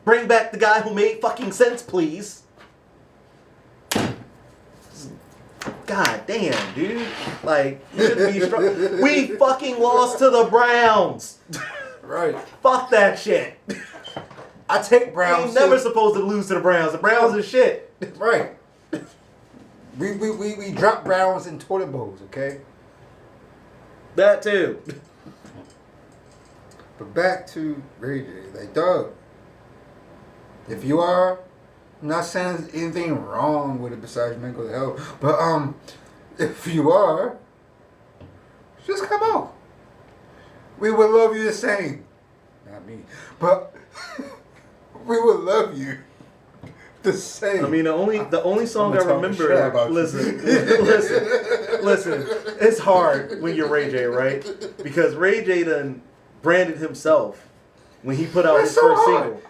Bring back the guy who made fucking sense, please. God damn, dude. Like, you shouldn't be strong. We fucking lost to the Browns. Right. Fuck that shit. I take Browns. You're never supposed to lose to the Browns. The Browns are shit. Right. We drop browns in toilet bowls, okay? That too. But back to Ray J. Like, dog, if you are, I'm not saying there's anything wrong with it besides mental health, but if you are, just come out. We would love you the same. Not me, but we would love you the same. I mean, the only song I remember. Listen, it's hard when you're Ray J, right? Because Ray J done branded himself when he put out his first single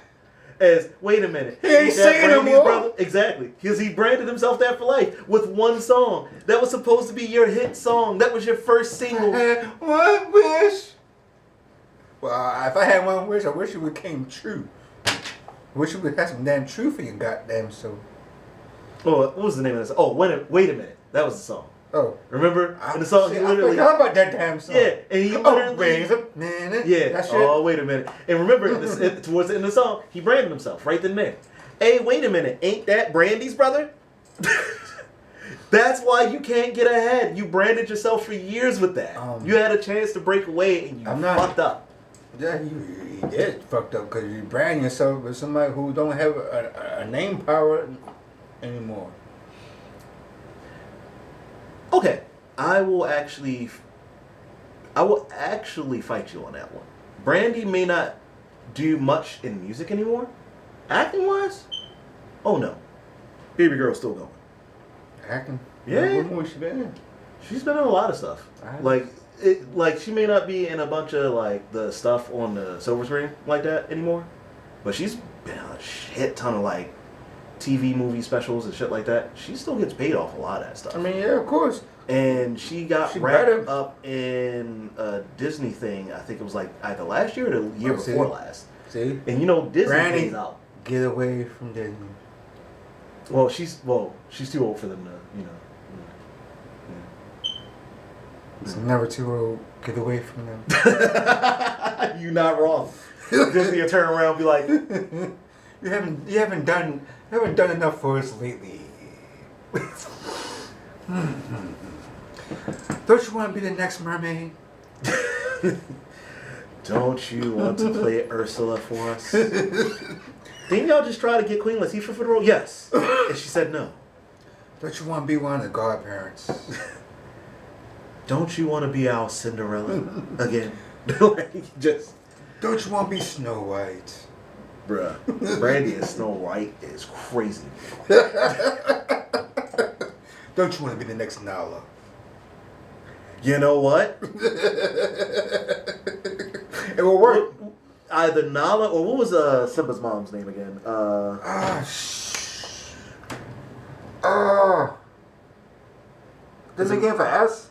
as, wait a minute, he ain't singing no more. Brother? Exactly, because he branded himself that for life with one song that was supposed to be your hit song. That was your first single. I had one wish. Well, if I had one wish, I wish it became true. I wish it would have some damn truth in your goddamn soul. Oh, what was the name of this? Oh, wait a minute. That was the song. Oh, remember in the song? Shit, I forgot about that damn song. Yeah, and he literally. Wait a minute. Yeah. That's oh, wait a minute. And remember, towards the end of the song, he branded himself right then and there. Hey, wait a minute. Ain't that Brandy's brother? That's why you can't get ahead. You branded yourself for years with that. You had a chance to break away, and you fucked up. Yeah, you did fucked up because you brand yourself with somebody who don't have a name power anymore. Okay, I will actually fight you on that one. Brandy may not do much in music anymore, acting wise. Oh no, Baby Girl's still going. Acting? Yeah. What movie she been in? She's been in a lot of stuff. Like she may not be in a bunch of like the stuff on the silver screen like that anymore, but she's been in a shit ton of like TV movie specials and shit like that. She still gets paid off a lot of that stuff. I mean, yeah, of course. And she got wrapped up in a Disney thing. I think it was like either last year or the year before last. See? And you know Disney Brandy, pays out. Get away from Disney. Well, she's too old for them to, you know. It's never too old. Get away from them. You not wrong. Disney will turn around and be like, You haven't done enough for us lately. Don't you want to be the next mermaid? don't you want to play Ursula for us? Didn't y'all just try to get Queen Latifah for the role? Yes. And she said no. Don't you want to be one of the godparents? Don't you want to be our Cinderella again? Just. Don't you want to be Snow White? Bruh, Brandy and Snow White is crazy. Don't you want to be the next Nala? You know what? It will work. Either Nala or what was Simba's mom's name again? Does it begin for S?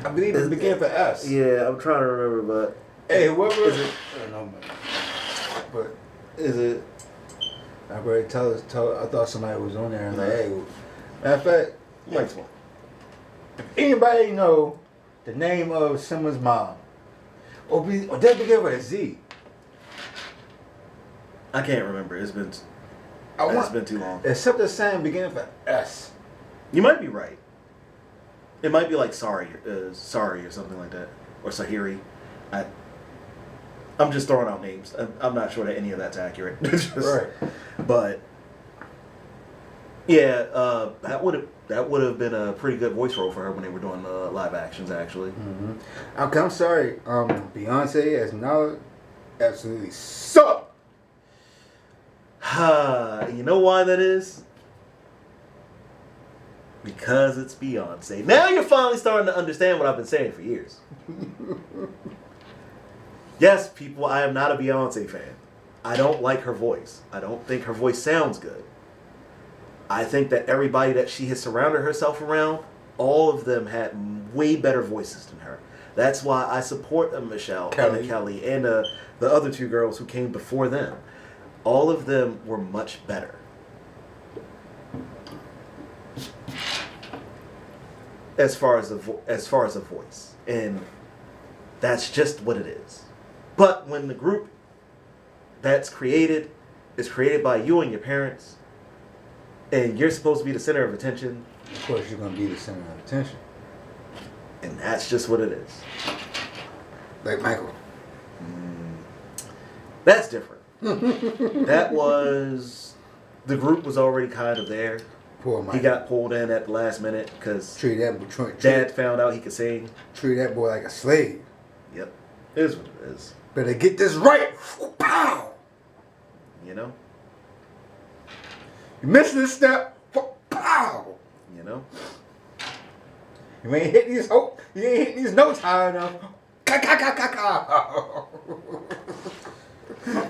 I believe it began for S. Yeah, I'm trying to remember, but hey, whoever is it? I don't know, man. But is it? I already tell. I thought somebody was on there and like, hey. Matter of fact, Mike's one. If anybody know the name of Simba's mom, or does it begin with a Z? I can't remember. It's been too long. Except the same beginning for S. You might be right. It might be like sorry or something like that, or Sahiri. I'm just throwing out names. I'm not sure that any of that's accurate. Right. But yeah, that would have been a pretty good voice role for her when they were doing the live actions. Actually. Mm-hmm. I'm sorry. Beyonce as Nala absolutely sucked. You know why that is? Because it's Beyonce. Now you're finally starting to understand what I've been saying for years. Yes, people, I am not a Beyonce fan. I don't like her voice. I don't think her voice sounds good. I think that everybody that she has surrounded herself around, all of them had way better voices than her. That's why I support Michelle and Kelly and the other two girls who came before them. All of them were much better. As far as a voice, and that's just what it is. But when the group that's created is created by you and your parents, and you're supposed to be the center of attention. Of course, you're gonna be the center of attention. And that's just what it is. Like Michael. That's different. That was... The group was already kind of there. Poor Michael. He got pulled in at the last minute because Dad found out he could sing. Treat that boy like a slave. Yep. It is what it is. Better get this right. Pow! You know? You miss this step. Pow! You know? You ain't hitting these notes high enough.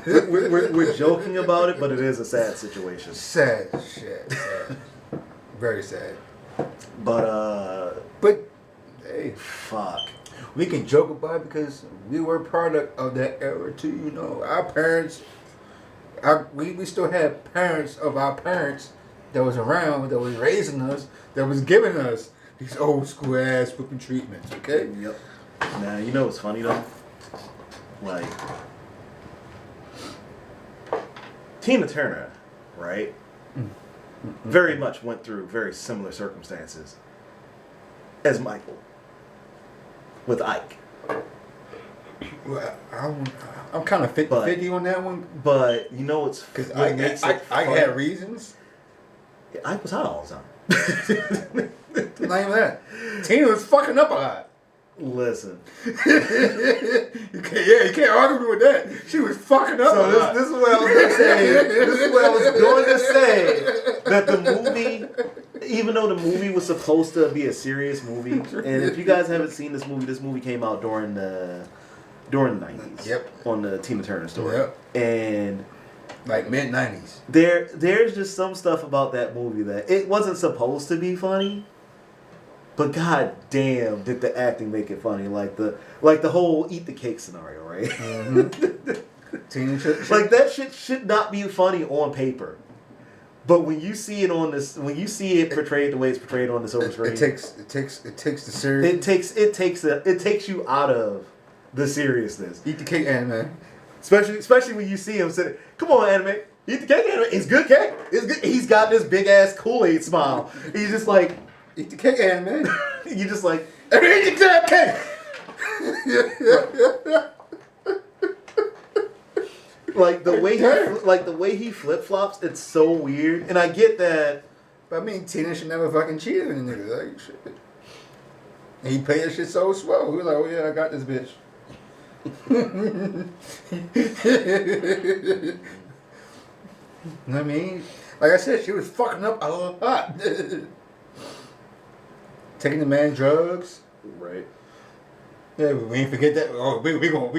We're joking about it, but it is a sad situation. Sad shit. Sad. Very sad. But hey, fuck. we can joke about it because we were product of that era too. You know, our parents. We still had parents of our parents that was around, that was raising us, that was giving us these old school ass whipping treatments. Okay. Yep. Now you know what's funny though? Like Tina Turner, right? Very much went through very similar circumstances as Michael with Ike. Well, I'm kind of 50-50 on that one. But you know what's... Because I had reasons. Yeah, Ike was hot all the time. Not even that. Tina was fucking up a lot. Listen. you can't argue with that. She was fucking up a lot. This is what I was going to say. This is what I was going to say. That the movie, even though the movie was supposed to be a serious movie, and if you guys haven't seen this movie came out during the 90s. Yep. On the Tina Turner story. Yep. And... like mid-90s. There's just some stuff about that movie that it wasn't supposed to be funny, but god damn did the acting make it funny. Like the whole eat the cake scenario, right? Mm-hmm. Like that shit should not be funny on paper. But when you see it portrayed the way it's portrayed on the silver screen, it takes the serious. It takes you out of the seriousness. Eat the cake, anime. Especially when you see him sitting. Come on, anime. Eat the cake, anime. It's good cake. It's good. He's got this big ass Colie smile. He's just like, eat the cake, anime. You just like, eat the damn cake. like the way he flip flops. It's so weird, and I get that. But I mean, Tina should never fucking cheated on a nigga. Like shit. And he played that shit so swell. He was like, oh yeah, I got this bitch. You know what I mean? Like I said, she was fucking up a lot. Taking the man drugs. Right. Yeah, we ain't forget that. Oh, we gonna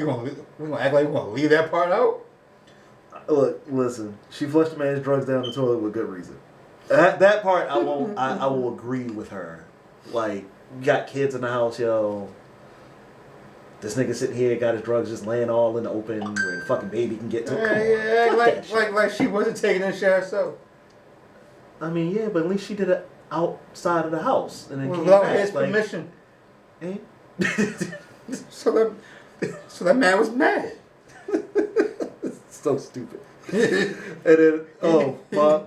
act like we gonna leave that part out. Look, listen. She flushed the man's drugs down the toilet with good reason. That part I won't. I will agree with her. Like, you got kids in the house, yo. This nigga sitting here got his drugs just laying all in the open where the fucking baby can get to. Like she wasn't taking that shit herself. I mean, yeah, but at least she did it outside of the house and then came without back. his permission. Eh? So that man was mad. So stupid. And then,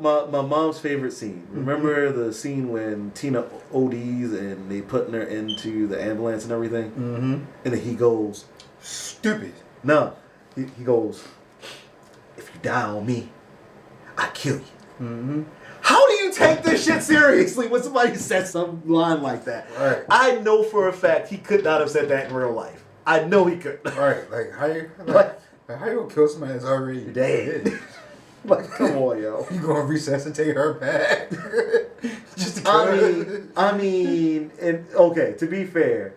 my mom's favorite scene. Remember the scene when Tina ODs and they putting her into the ambulance and everything? Mm-hmm. And then he goes, stupid. No. He goes, if you die on me, I kill you. Mm-hmm. How do you take this shit seriously when somebody says some line like that? Right. I know for a fact he could not have said that in real life. I know he couldn't. Right. Like, how you gonna kill somebody that's already dead? Like, come on, yo. You gonna resuscitate her back? Just to kill her? I mean, and okay, to be fair,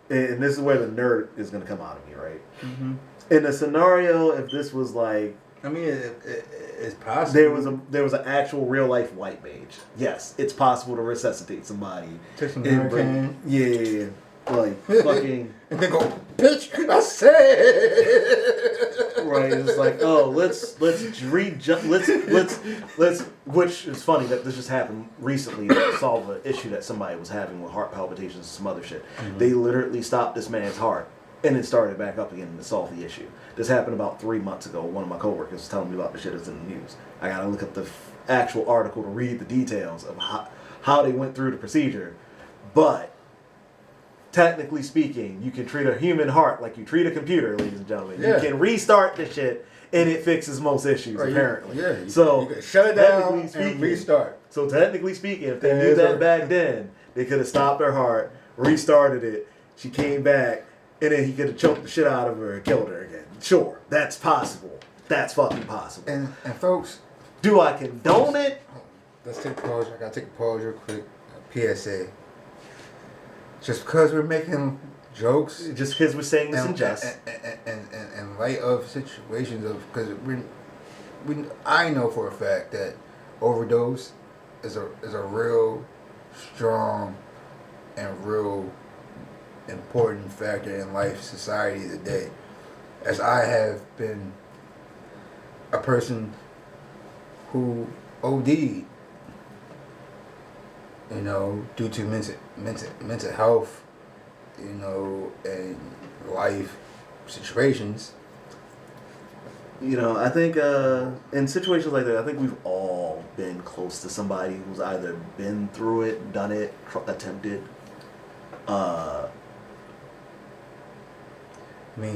and this is where the nerd is gonna come out of me, right? Mm-hmm. In a scenario, if this was like, I mean, it's possible. There was an actual real life white mage. Yes, it's possible to resuscitate somebody. Take some Hurricane. Yeah, like fucking. And then go, bitch, I said. Right, it's like, oh, let's which is funny that this just happened recently to solve an issue that somebody was having with heart palpitations and some other shit. Mm-hmm. They literally stopped this man's heart and then started back up again to solve the issue. This happened about 3 months ago. One of my coworkers was telling me about the shit that's in the news. I gotta look up the actual article to read the details of how they went through the procedure. But technically speaking, you can treat a human heart like you treat a computer, ladies and gentlemen. Yeah. You can restart the shit and it fixes most issues, apparently. Yeah. So you can shut it down and restart. So technically speaking, if they knew that back then, they could have stopped her heart, restarted it. She came back, and then he could have choked the shit out of her and killed her again. Sure, that's possible. That's fucking possible. And folks, do I condone it? Let's take a pause. I gotta take a pause real quick. PSA. Just because we're making jokes, just because we're saying this in jest, and light of situations of because I know for a fact that overdose is a real strong and real important factor in life, society today. As I have been a person who OD'd, due to mental health, and life situations. I think in situations like that, I think we've all been close to somebody who's either been through it, done it, attempted.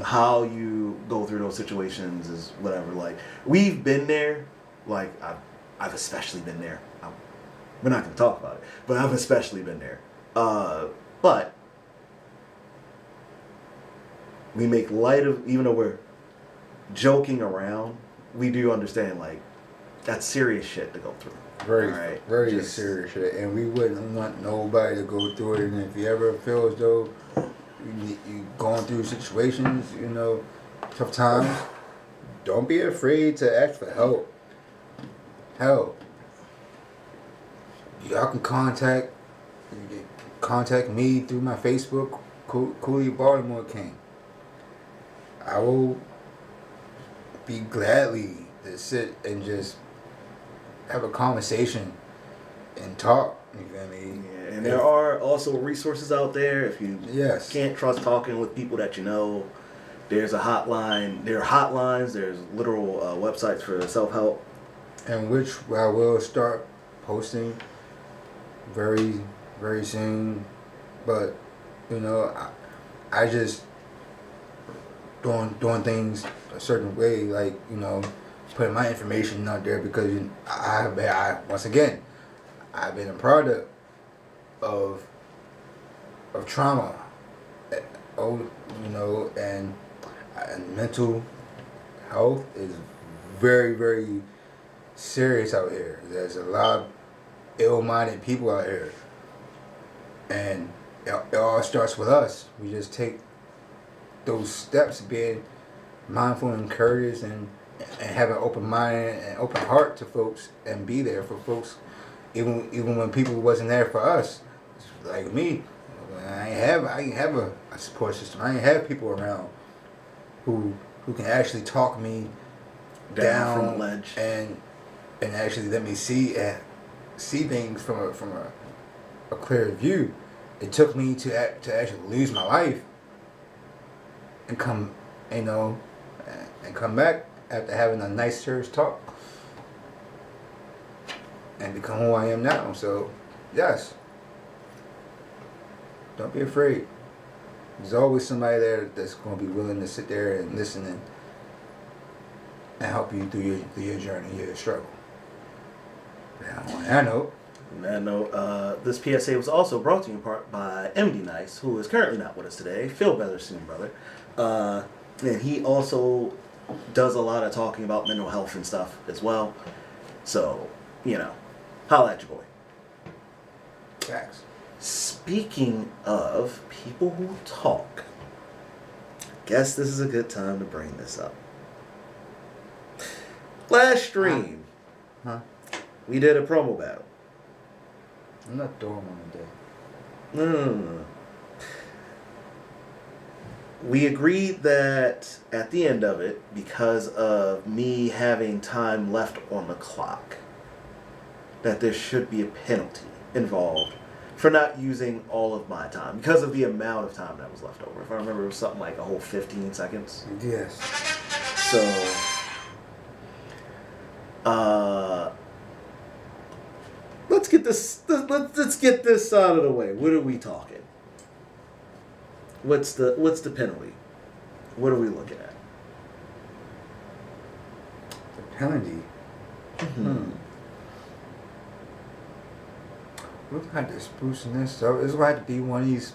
How you go through those situations is whatever. Like, we've been there. Like, I've especially been there. We're not going to talk about it, but I've especially been there. But we make light of, even though we're joking around, we do understand, like, that's serious shit to go through. Very serious shit. And we wouldn't want nobody to go through it. And if you ever feel as though you going through situations, tough times, don't be afraid to ask for help. Y'all can contact me through my Facebook, coliebaltimoreking. I will be gladly to sit and just have a conversation and talk. You feel me? Yeah, and there are also resources out there if you can't trust talking with people that you know. There's a hotline. There are hotlines. There's literal websites for self-help. And which I will start posting very, very soon. But, I just doing things a certain way, like, putting my information out there because once again, I've been a product of trauma, and mental health is very, very serious out here. There's a lot of ill-minded people out here, and it all starts with us. We just take those steps, being mindful and courteous, and have an open mind and open heart to folks, and be there for folks, even when people wasn't there for us. Like me, I ain't have a support system. I ain't have people around who can actually talk me down from the ledge and actually let me see things from a clear view. It took me to actually lose my life and come back after having a nice serious talk and become who I am now. So yes, don't be afraid. There's always somebody there that's going to be willing to sit there and listen and help you through your journey, your struggle. Now, on that note, this PSA was also brought to you in part by MD Nice, who is currently not with us today. Feel better soon, brother. And he also does a lot of talking about mental health and stuff as well. So, holla at your boy. Facts. Speaking of people who talk, guess this is a good time to bring this up. Last stream, we did a promo battle. I'm not doing one today. No. We agreed that at the end of it, because of me having time left on the clock, that there should be a penalty involved for not using all of my time because of the amount of time that was left over. If I remember, it was something like a whole 15 seconds. Yes. So, let's get this. Let's get this out of the way. What are we talking? What's the penalty? What are we looking at? The penalty. Look like they're sprucing this up. It's going to have to be one of these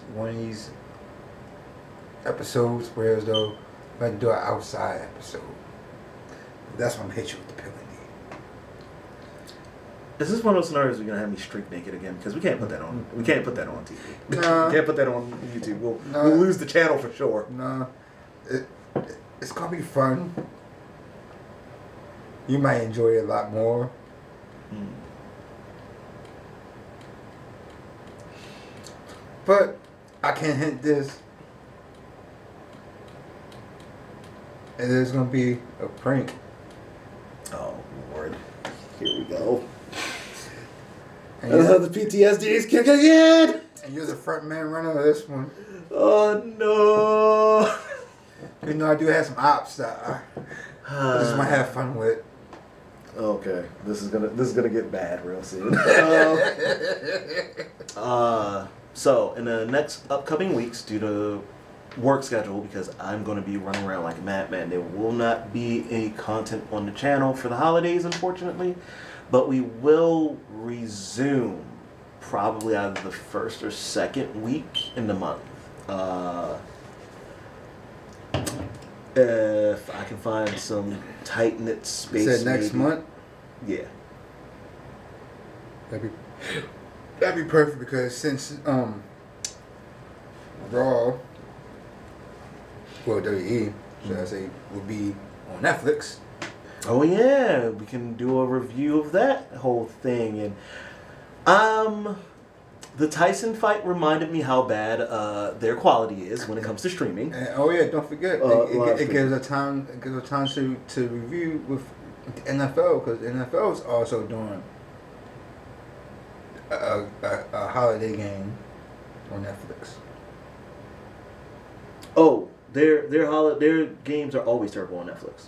episodes where as though we have to do an outside episode. That's when I'm hit you with the penalty. Is this one of those scenarios we're gonna have me streak naked again? Because we can't put that on. We can't put that on TV. Nah. We can't put that on YouTube. We'll lose the channel for sure. No, it's gonna be fun. You might enjoy it a lot more. But I can hint this. It is gonna be a prank. Oh Lord, here we go. And The PTSD is kicking in. And you're the front man runner of this one. Oh no. You know I do have some ops that I just might have fun with. Okay, this is gonna get bad real soon. So in the next upcoming weeks, due to work schedule, because I'm going to be running around like a madman, there will not be any content on the channel for the holidays, unfortunately. But we will resume probably either the first or second week in the month. If I can find some tight knit space. You said next month? Yeah. That'd be perfect because since Raw, well WWE, should I say, will be on Netflix. Oh yeah, we can do a review of that whole thing. And the Tyson fight reminded me how bad their quality is when it comes to streaming. And, oh yeah, don't forget, it gives a time to review with the NFL, because the NFL is also doing a holiday game on Netflix. Oh, their games are always terrible on Netflix.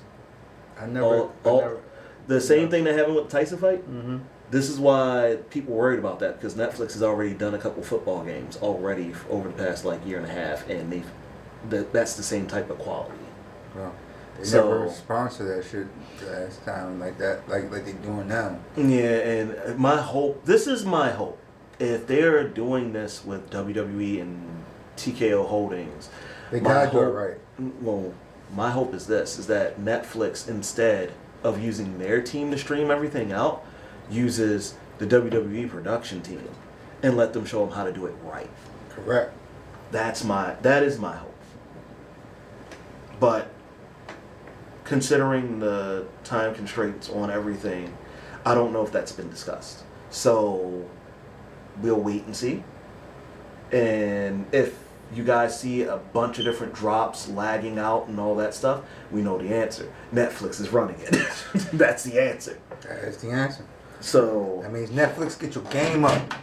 The same thing that happened with the Tyson fight. Mm-hmm. This is why people were worried about that, because Netflix has already done a couple football games already over the past like year and a half, and that's the same type of quality. Well, they never sponsor that shit last time like that, like they're doing now. Yeah, and this is my hope, if they're doing this with WWE and TKO Holdings, they gotta do it right. Well, my hope is that Netflix, instead of using their team to stream everything out, uses the WWE production team and let them show them how to do it right. Correct. That is my hope. But considering the time constraints on everything, I don't know if that's been discussed. So we'll wait and see. And if you guys see a bunch of different drops, lagging out and all that stuff, we know the answer. Netflix is running it. That's the answer. That's the answer. So that means Netflix, get your game up,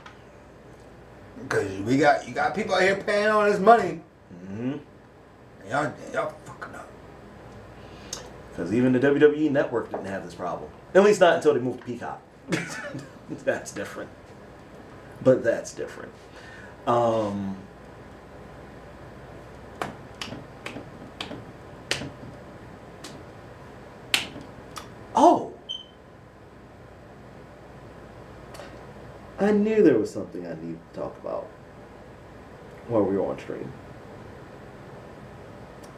because you got people out here paying all this money. Mm-hmm. And y'all fucking up. Because even the WWE network didn't have this problem. At least not until they moved to Peacock. That's different. But that's different. Oh! I knew there was something I needed to talk about while we were on stream.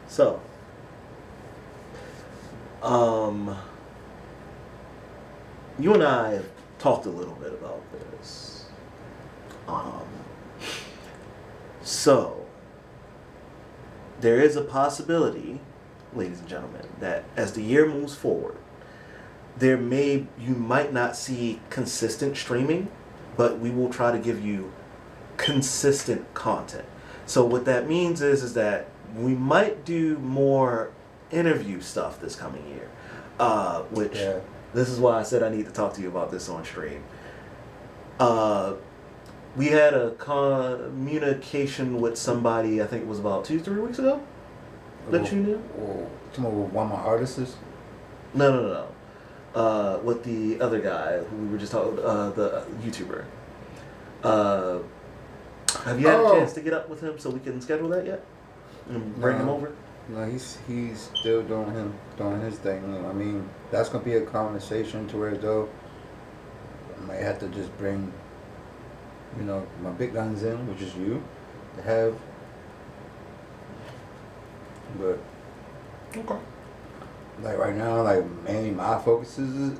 So, you and I have talked a little bit about this. So, there is a possibility, ladies and gentlemen, that as the year moves forward, you might not see consistent streaming, but we will try to give you consistent content. So what that means is that we might do more interview stuff this coming year, this is why I said I need to talk to you about this on stream. We had a communication with somebody, I think it was about 2-3 weeks ago, that you knew? Tomorrow with one of my artists? No. With the other guy who we were just talking, the YouTuber. Have you had a chance to get up with him so we can schedule that yet? And bring him over? No, he's still doing his thing. I mean, that's gonna be a conversation to where though I might have to just bring, my big guns in, which is you, to have. But Okay. like right now, like mainly my focuses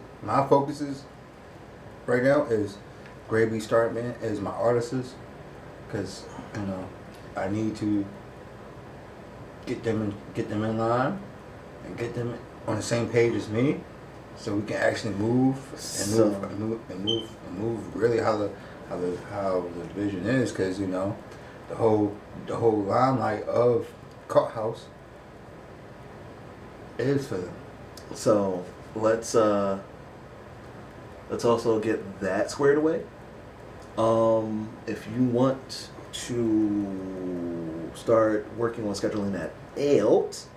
right now is Gravy Startman is my artists, because I need to get them in line and get them on the same page as me, so we can actually move really how the division is, because the whole limelight of culthouse is for them. So let's also get that squared away. If you want to start working on scheduling that out,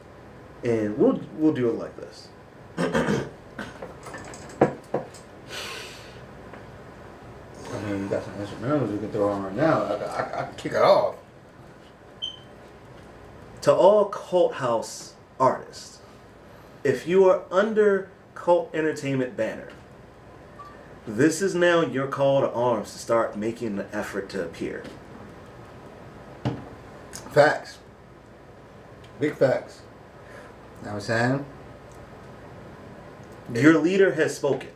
and we'll do it like this. I mean, you got some instrumentals you can throw on right now. I can kick it off. To all Cult House artists, if you are under Cult Entertainment banner, this is now your call to arms to start making an effort to appear. Facts. Big facts. You know what I'm saying? Your leader has spoken.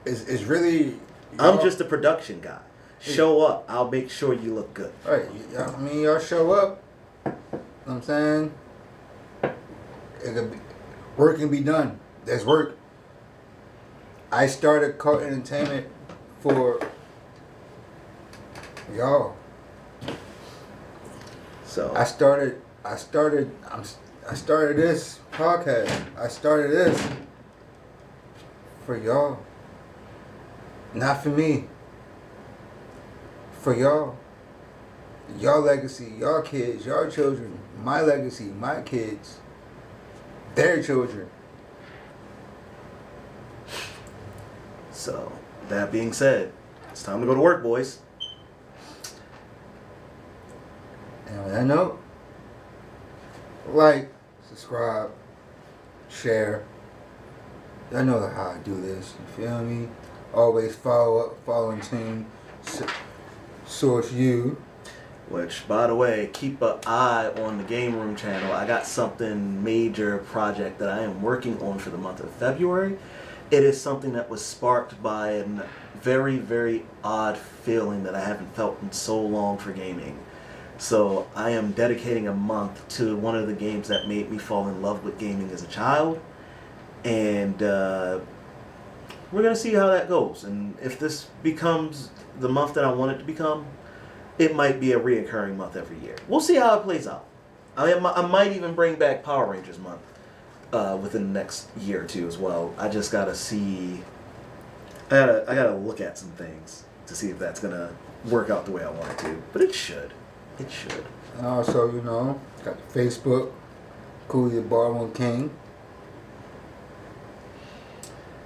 It's really... I'm just a production guy. Show up. I'll make sure you look good. Right. I mean, y'all show up. You know what I'm saying? Work can be done. There's work. I started Cult Entertainment for y'all. So I started this podcast. I started this for y'all. Not for me. For y'all. Y'all legacy, y'all kids, y'all children, my legacy, my kids, their children. So, that being said, it's time to go to work, boys. And on that note, like, subscribe, share. Y'all know how I do this. You feel me? Always follow in tune. Source you. Which, by the way, keep an eye on the Game Room channel. I got something major project that I am working on for the month of February. It is something that was sparked by a very, very odd feeling that I haven't felt in so long for gaming. So I am dedicating a month to one of the games that made me fall in love with gaming as a child. And we're going to see how that goes. And if this becomes the month that I want it to become, it might be a reoccurring month every year. We'll see how it plays out. I might even bring back Power Rangers month within the next year or two as well. I just gotta see. I gotta look at some things to see if that's gonna work out the way I want it to. But it should. It should. And also, got the Facebook, coliebaltimoreking.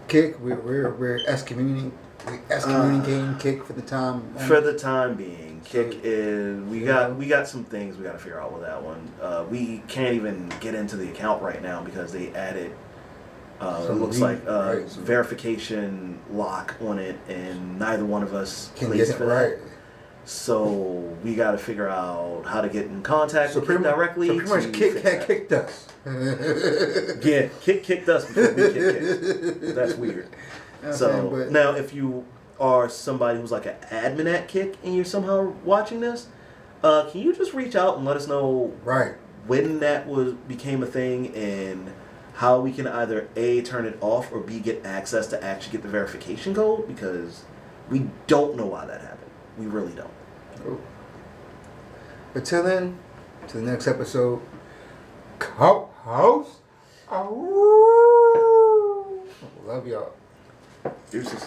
Kick, we're excommunicating Kick for the time. For the time being, Kick is we got some things we got to figure out with that one. We can't even get into the account right now because they added it looks like verification lock on it, and neither one of us can plays get it for right. that. So we got to figure out how to get in contact with Kick directly. So pretty much Kick had kicked us. Yeah, Kick kicked us before we kicked Kick. That's weird. So now, if you are somebody who's like an admin at Kick and you're somehow watching this, can you just reach out and let us know when that became a thing and how we can either A, turn it off, or B, get access to actually get the verification code, because we don't know why that happened. We really don't. Oh. But till then, to the next episode, Culthouse. Love y'all. Deuces.